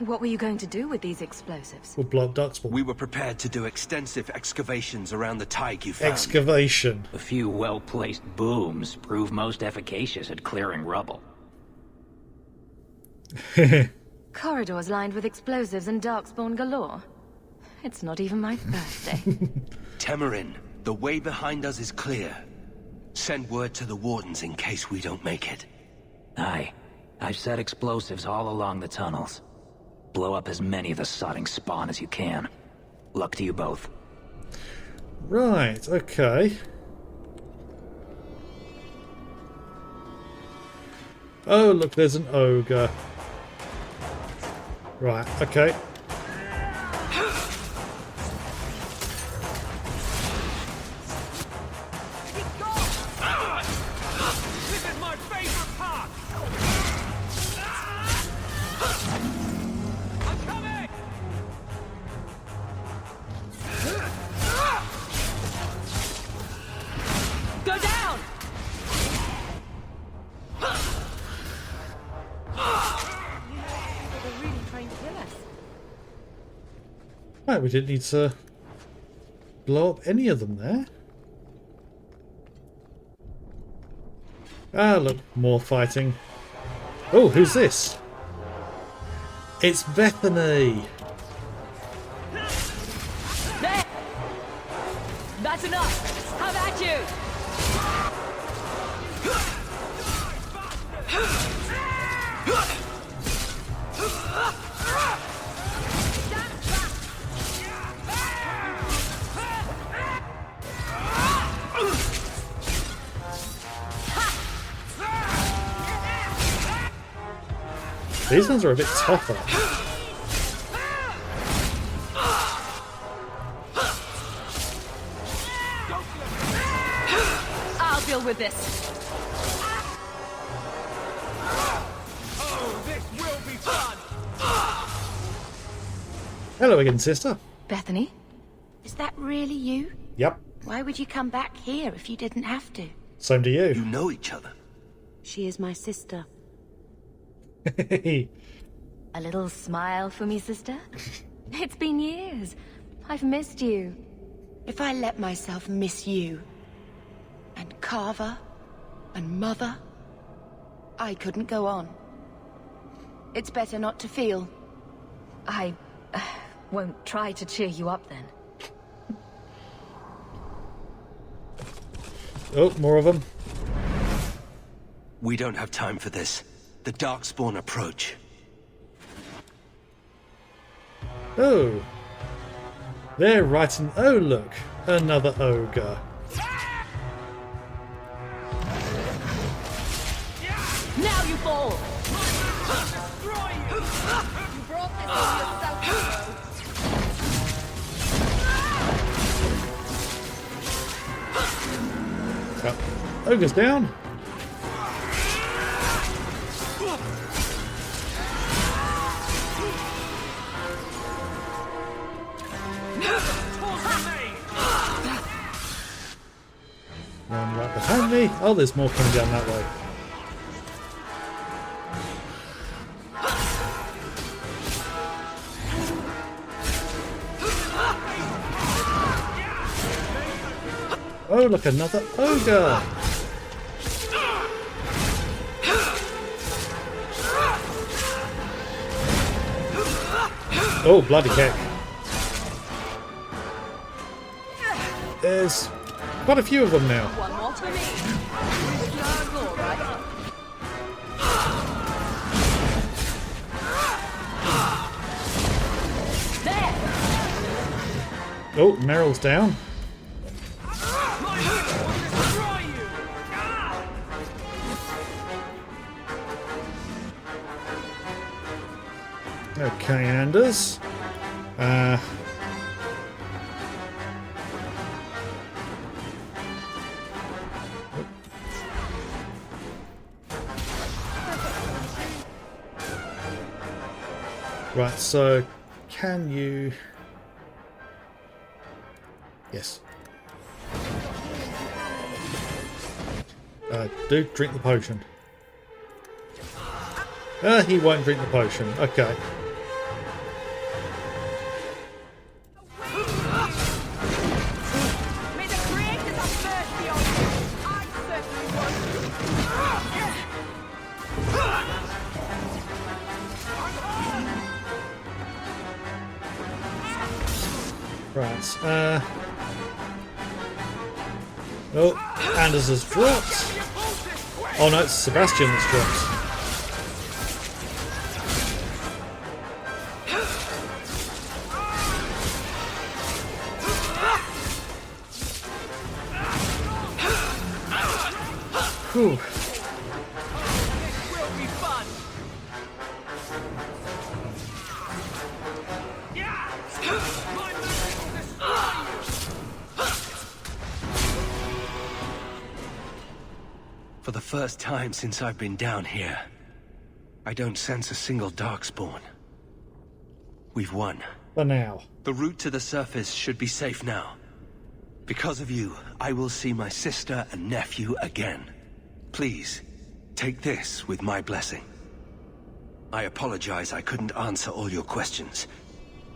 What were you going to do with these explosives? We'll blow up Darkspawn. We were prepared to do extensive excavations around the tide you found. Excavation. A few well-placed booms prove most efficacious at clearing rubble. Corridors lined with explosives and Darkspawn galore. It's not even my birthday. Temerin, the way behind us is clear. Send word to the wardens in case we don't make it. Aye. I've set explosives all along the tunnels. Blow up as many of the sodding spawn as you can. Luck to you both. Right, okay. Oh, look, there's an ogre. Right, okay. This is my favorite part. I'm coming. Go down! They're really trying to kill us. Right, we didn't need to blow up any of them there. Ah, look, more fighting. Oh, who's this? It's Bethany. There! That's enough! How about you? These ones are a bit tougher. I'll deal with this. Oh, this will be fun! Hello again, sister. Bethany? Is that really you? Yep. Why would you come back here if you didn't have to? Same to You you. know each other. She is my sister. A little smile for me, sister? It's been years. I've missed you. If I let myself miss you, and Carver, and Mother, I couldn't go on. It's better not to feel. I won't try to cheer you up then. Oh, more of them. We don't have time for this. The Darkspawn approach. Oh. They're right in... Oh, look. Another ogre. Now you fall! Destroy you! You brought this on yourself, Ogre's down. One right behind me. Oh, there's more coming down that way. Oh, look, another ogre. Oh, bloody heck. There's quite a few of them now. One more for me. All right. There! Oh, Meryl's down. Okay, Anders. Right, so can you... Yes. Do drink the potion. He won't drink the potion. Okay. May the creators have mercy on you! I certainly Right, oh, Anders has dropped. Oh no, it's Sebastian that's dropped. Whew. For the first time since I've been down here, I don't sense a single Darkspawn. We've won. For now. The route to the surface should be safe now. Because of you, I will see my sister and nephew again. Please, take this with my blessing. I apologize I couldn't answer all your questions.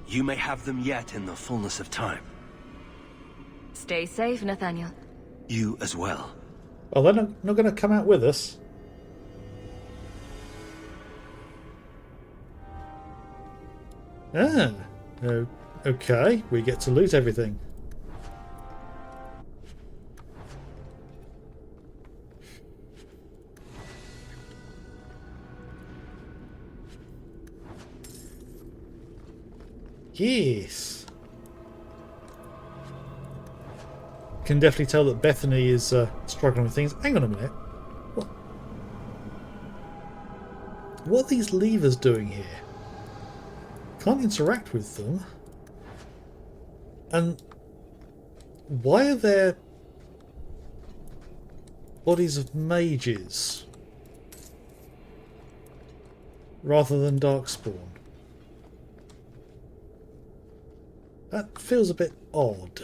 You may have them yet in the fullness of time. Stay safe, Nathaniel. You as well. Oh, they're not going to come out with us. Ah, okay. We get to loot everything. Yes. Can definitely tell that Bethany is struggling with things. Hang on a minute. What are these levers doing here? Can't interact with them. And why are there bodies of mages rather than Darkspawn? That feels a bit odd.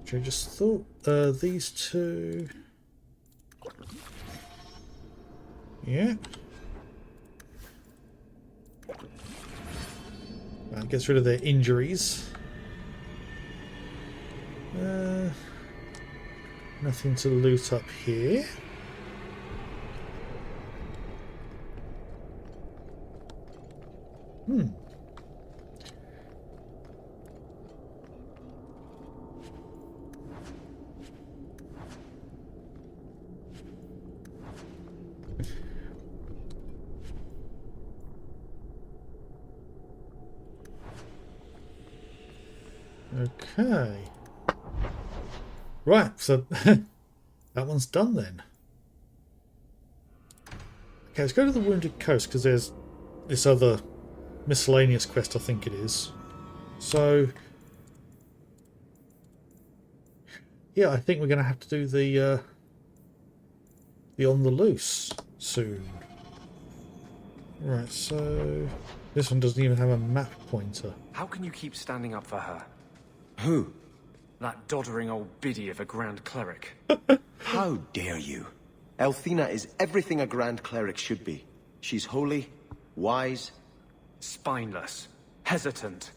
I just thought these two... Yeah. That gets rid of their injuries. Nothing to loot up here. Okay. Right, so that one's done then. Okay, let's go to the Wounded Coast because there's this other miscellaneous quest, I think it is. So, yeah, I think we're going to have to do the On the Loose soon. Right, so this one doesn't even have a map pointer. How can you keep standing up for her? Who? That doddering old biddy of a Grand Cleric. How dare you? Elthina is everything a Grand Cleric should be. She's holy, wise... Spineless. Hesitant.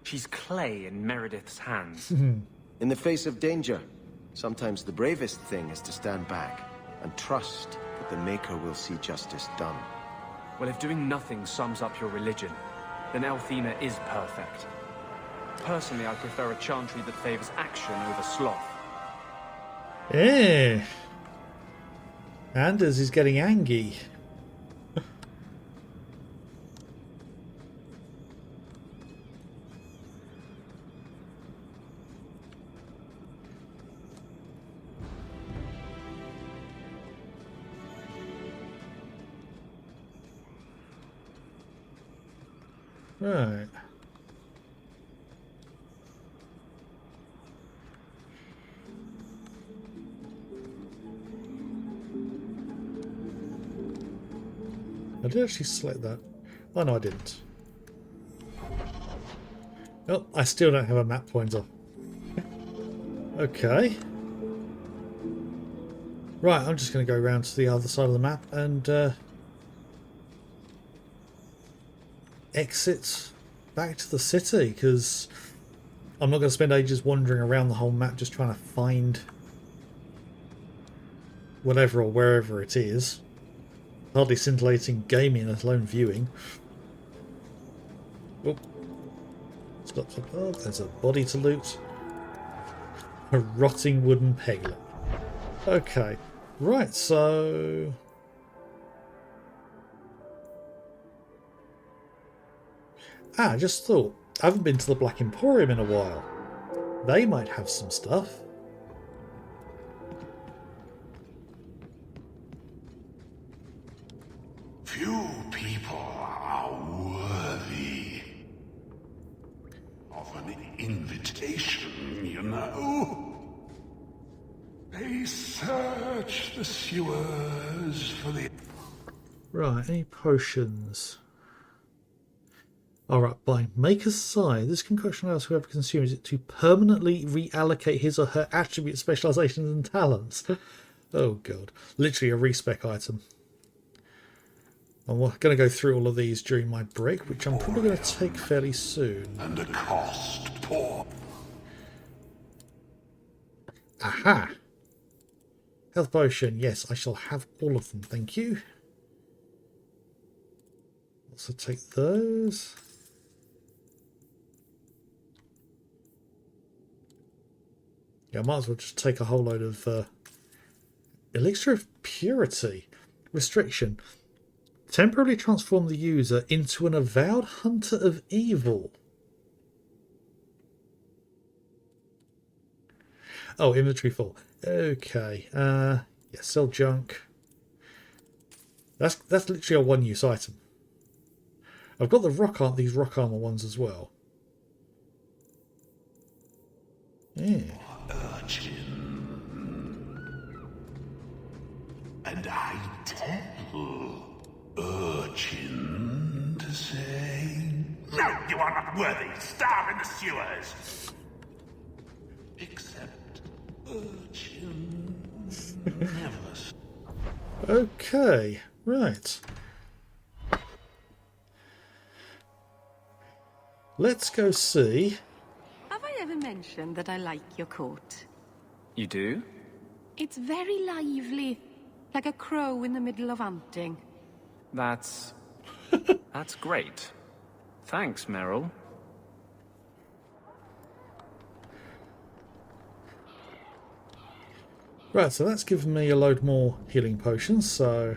She's clay in Meredith's hands. In the face of danger, sometimes the bravest thing is to stand back and trust that the Maker will see justice done. Well, if doing nothing sums up your religion, then Elthina is perfect. Personally, I prefer a chantry that favors action over sloth. Eh. Anders is getting angry. Right. I did actually select that. Oh no, I didn't. Oh, I still don't have a map pointer. Okay. Right, I'm just going to go around to the other side of the map and exit back to the city, because I'm not going to spend ages wandering around the whole map just trying to find whatever or wherever it is. Hardly scintillating gaming, let alone viewing. Oh. Stop, stop. Oh, there's a body to loot. A rotting wooden peglet. Okay. Right, so... I just thought, I haven't been to the Black Emporium in a while. They might have some stuff. Few people are worthy of an invitation, you know. They search the sewers for the... Right, any potions? Alright, by Maker's Side, this concoction allows whoever consumes it to permanently reallocate his or her attribute, specializations, and talents. Oh god. Literally a respec item. I'm going to go through all of these during my break, which I'm probably going to take fairly soon. And a cost poor. Aha! Health potion, yes, I shall have all of them, thank you. So take those. Yeah, I might as well just take a whole load of Elixir of Purity. Restriction. Temporarily transform the user into an avowed hunter of evil. Oh, inventory full. Okay. Yeah, sell junk. That's literally a one-use item. I've got these rock armor ones as well. Yeah. And I tell urchin to say, no, you are not worthy. Starve in the sewers. Except urchin never. Okay, right. Let's go see. Have I ever mentioned that I like your coat? You do? It's very lively, like a crow in the middle of hunting. That's great. Thanks, Meryl. Right, so that's given me a load more healing potions, so...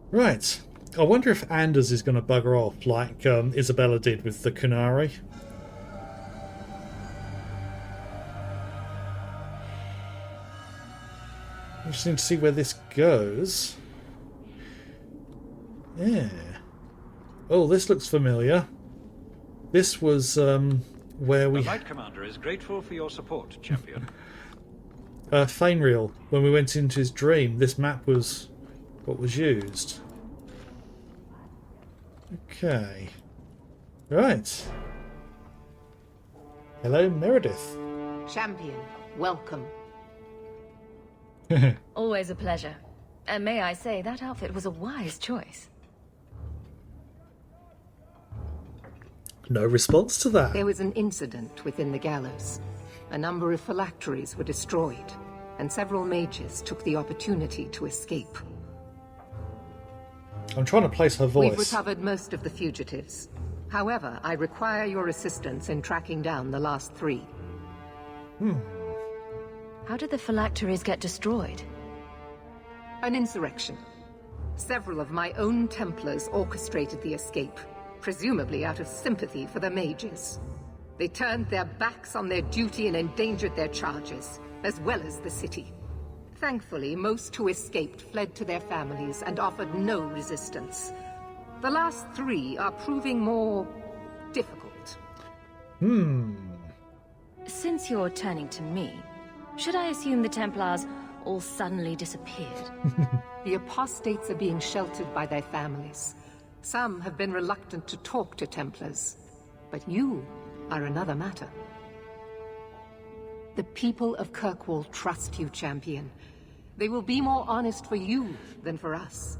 Right. I wonder if Anders is going to bugger off like Isabella did with the Kunari. Interesting to see where this goes. Yeah. Oh, this looks familiar. This was where we... The Knight Commander is grateful for your support, champion. Fainreal, when we went into his dream, this map was what was used. Okay. Right. Hello, Meredith. Champion, welcome. Always a pleasure. And may I say, that outfit was a wise choice. No response to that. There was an incident within the gallows. A number of phylacteries were destroyed, and several mages took the opportunity to escape. I'm trying to place her voice. We've recovered most of the fugitives. However, I require your assistance in tracking down the last 3. How did the phylacteries get destroyed? An insurrection. Several of my own Templars orchestrated the escape, presumably out of sympathy for the mages. They turned their backs on their duty and endangered their charges, as well as the city. Thankfully, most who escaped fled to their families and offered no resistance. The last 3 are proving more difficult. Since you're turning to me, should I assume the Templars all suddenly disappeared? The apostates are being sheltered by their families. Some have been reluctant to talk to Templars, but you are another matter. The people of Kirkwall trust you, champion. They will be more honest for you than for us.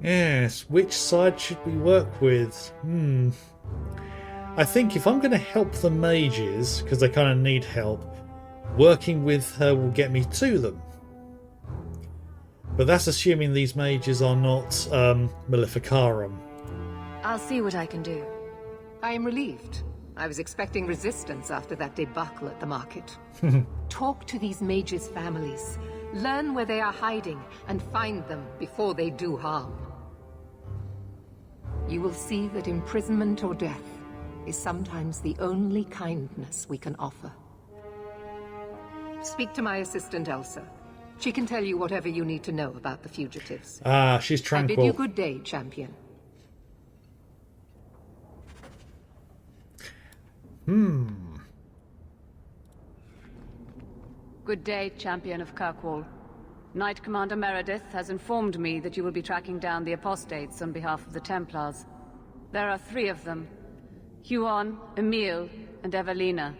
Yes, which side should we work with? I think if I'm going to help the mages, because they kind of need help, working with her will get me to them. But that's assuming these mages are not Maleficarum. I'll see what I can do. I am relieved. I was expecting resistance after that debacle at the market. Talk to these mages' families. Learn where they are hiding and find them before they do harm. You will see that imprisonment or death is sometimes the only kindness we can offer. Speak to my assistant, Elsa. She can tell you whatever you need to know about the fugitives. Ah, she's tranquil. I bid you good day, champion. Good day, champion of Kirkwall. Knight Commander Meredith has informed me that you will be tracking down the apostates on behalf of the Templars. There are 3 of them. Huon, Emile, and Evelina.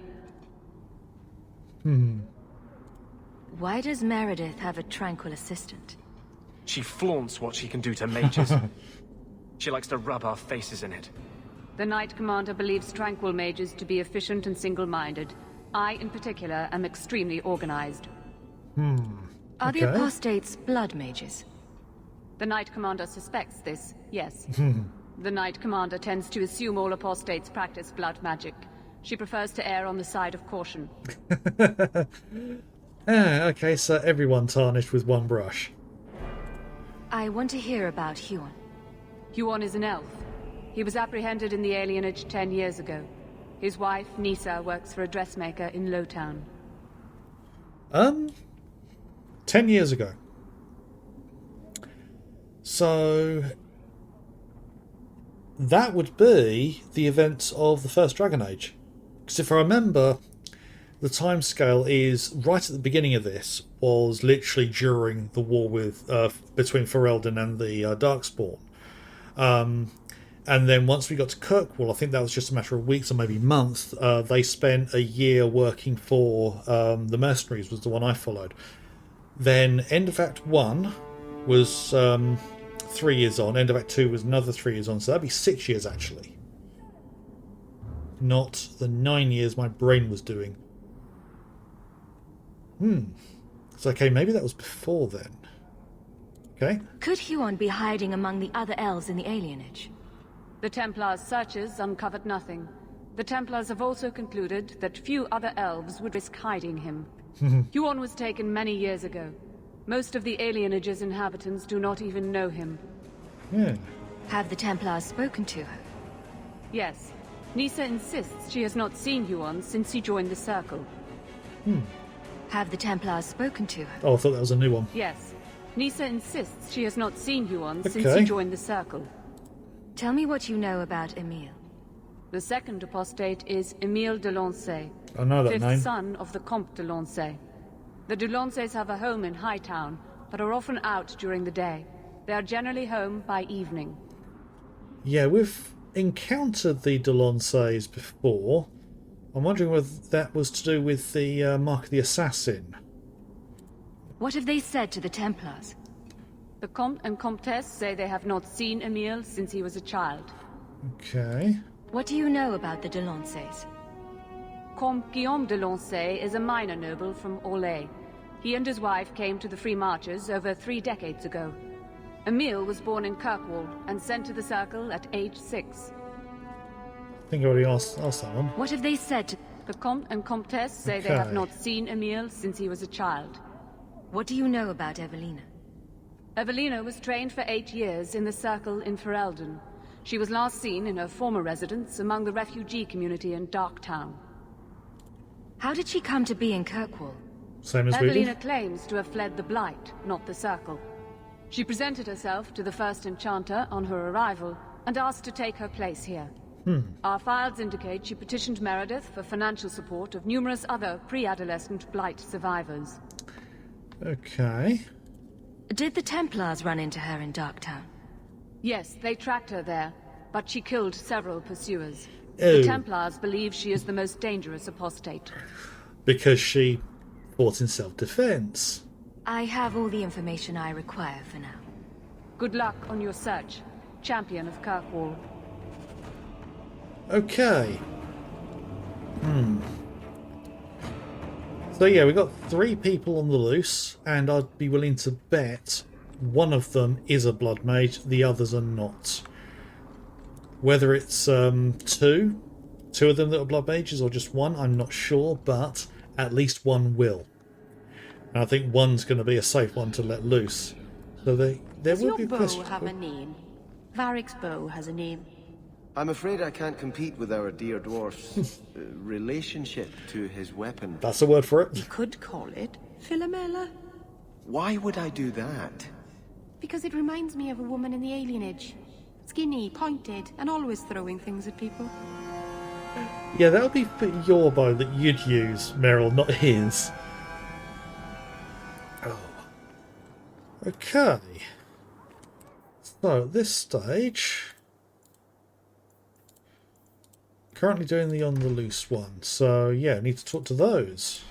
Why does Meredith have a tranquil assistant? She flaunts what she can do to mages. She likes to rub our faces in it. The Knight Commander believes tranquil mages to be efficient and single-minded. I, in particular, am extremely organized. Are the apostates blood mages? The Knight Commander suspects this, yes. The Knight Commander tends to assume all apostates practice blood magic. She prefers to err on the side of caution. Okay, so everyone tarnished with one brush. I want to hear about Huon. Huon is an elf. He was apprehended in the alienage 10 years ago. His wife, Nisa, works for a dressmaker in Lowtown. 10 years ago. So that would be the events of the First Dragon Age. Because if I remember, the timescale is right at the beginning of this was literally during the war with between Ferelden and the Darkspawn. And then once we got to Kirkwall, I think that was just a matter of weeks or maybe months. They spent a year working for the Mercenaries, was the one I followed. Then End of Act 1 was 3 years on. End of Act 2 was another 3 years on. So that'd be 6 years, actually. Not the 9 years my brain was doing. So, okay, maybe that was before then. Okay. Could Huon be hiding among the other elves in the alienage? The Templars' searches uncovered nothing. The Templars have also concluded that few other elves would risk hiding him. Huon was taken many years ago. Most of the alienage's inhabitants do not even know him. Have the Templars spoken to her? Yes. Nisa insists she has not seen Huon since he joined the Circle. Have the Templars spoken to her? Oh, I thought that was a new one. Yes. Nisa insists she has not seen Huon since he joined the Circle. Tell me what you know about Emile. The second apostate is Emile de Lancey, I know that fifth name. son of the Comte de Lancey. The de Lanceys have a home in Hightown, but are often out during the day. They are generally home by evening. Yeah, we've encountered the Delanceys before. I'm wondering whether that was to do with the Mark of the Assassin. What have they said to the Templars? The Comte and Comtesse say they have not seen Emile since he was a child. Okay. What do you know about the de Lanceys? Comte Guillaume de Lancey is a minor noble from Orlais. He and his wife came to the Free Marches over 3 decades ago. Emile was born in Kirkwall and sent to the Circle at age 6. I think I already asked that one. What have they said to... The Comte and Comtesse say they have not seen Emile since he was a child. What do you know about Evelina? Evelina was trained for 8 years in the Circle in Ferelden. She was last seen in her former residence among the refugee community in Darktown. How did she come to be in Kirkwall? Same as we Evelina did. claims to have fled the Blight, not the Circle. She presented herself to the first Enchanter on her arrival and asked to take her place here. Our files indicate she petitioned Meredith for financial support of numerous other pre-adolescent Blight survivors. Okay. Did the Templars run into her in Darktown? Yes, they tracked her there, but she killed several pursuers. Oh. The Templars believe she is the most dangerous apostate. Because she fought in self-defense. I have all the information I require for now. Good luck on your search, Champion of Kirkwall. Okay. So yeah, we got 3 people on the loose, and I'd be willing to bet one of them is a blood mage, the others are not. Whether it's 2 of them that are blood mages, or just one, I'm not sure, but at least one will. And I think one's going to be a safe one to let loose. So there will be a question. Does your bow have a name? Varric's bow has a name. I'm afraid I can't compete with our dear dwarf's relationship to his weapon. That's a word for it. You could call it Philomela. Why would I do that? Because it reminds me of a woman in the alienage. Skinny, pointed, and always throwing things at people. Yeah, that would be for your bow that you'd use, Meryl, not his. Oh. Okay. So, at this stage... Currently doing the on the loose one, so yeah, I need to talk to those.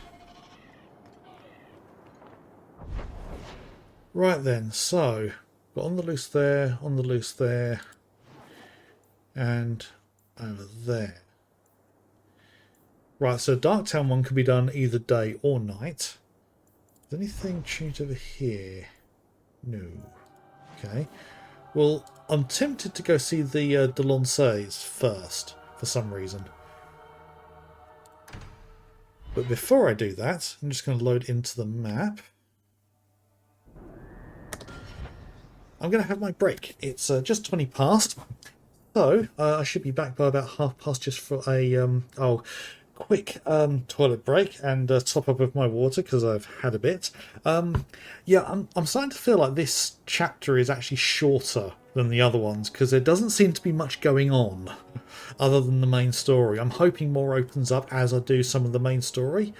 Right then, so got on the loose there, and over there. Right, so Darktown one can be done either day or night. Is anything changed over here? No. Okay. Well, I'm tempted to go see the Delancey's first, for some reason. But before I do that, I'm just going to load into the map. I'm going to have my break. It's just 20 past. So, I should be back by about 1/2 just for a quick toilet break and top up of my water because I've had a bit. Yeah, I'm starting to feel like this chapter is actually shorter than the other ones because there doesn't seem to be much going on other than the main story. I'm hoping more opens up as I do some of the main story.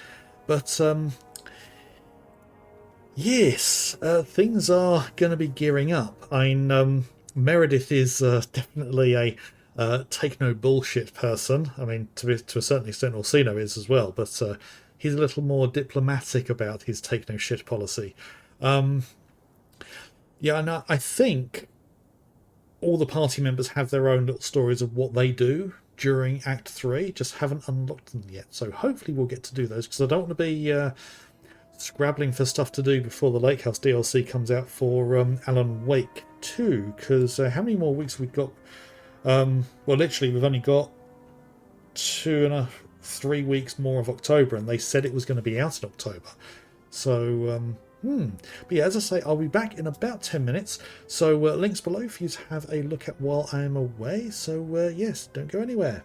But, yes, things are going to be gearing up. Meredith is definitely a take no bullshit person. I mean, to a certain extent, Orsino is as well, but he's a little more diplomatic about his take no shit policy. Yeah, and I think all the party members have their own little stories of what they do during Act 3, just haven't unlocked them yet. So hopefully we'll get to do those, because I don't want to be scrabbling for stuff to do before the Lake House DLC comes out for Alan Wake 2, because how many more weeks have we got? Well, literally, we've only got 3 weeks more of October, and they said it was going to be out in October. So, But yeah, as I say, I'll be back in about 10 minutes. So, links below for you to have a look at while I am away. So, yes, don't go anywhere.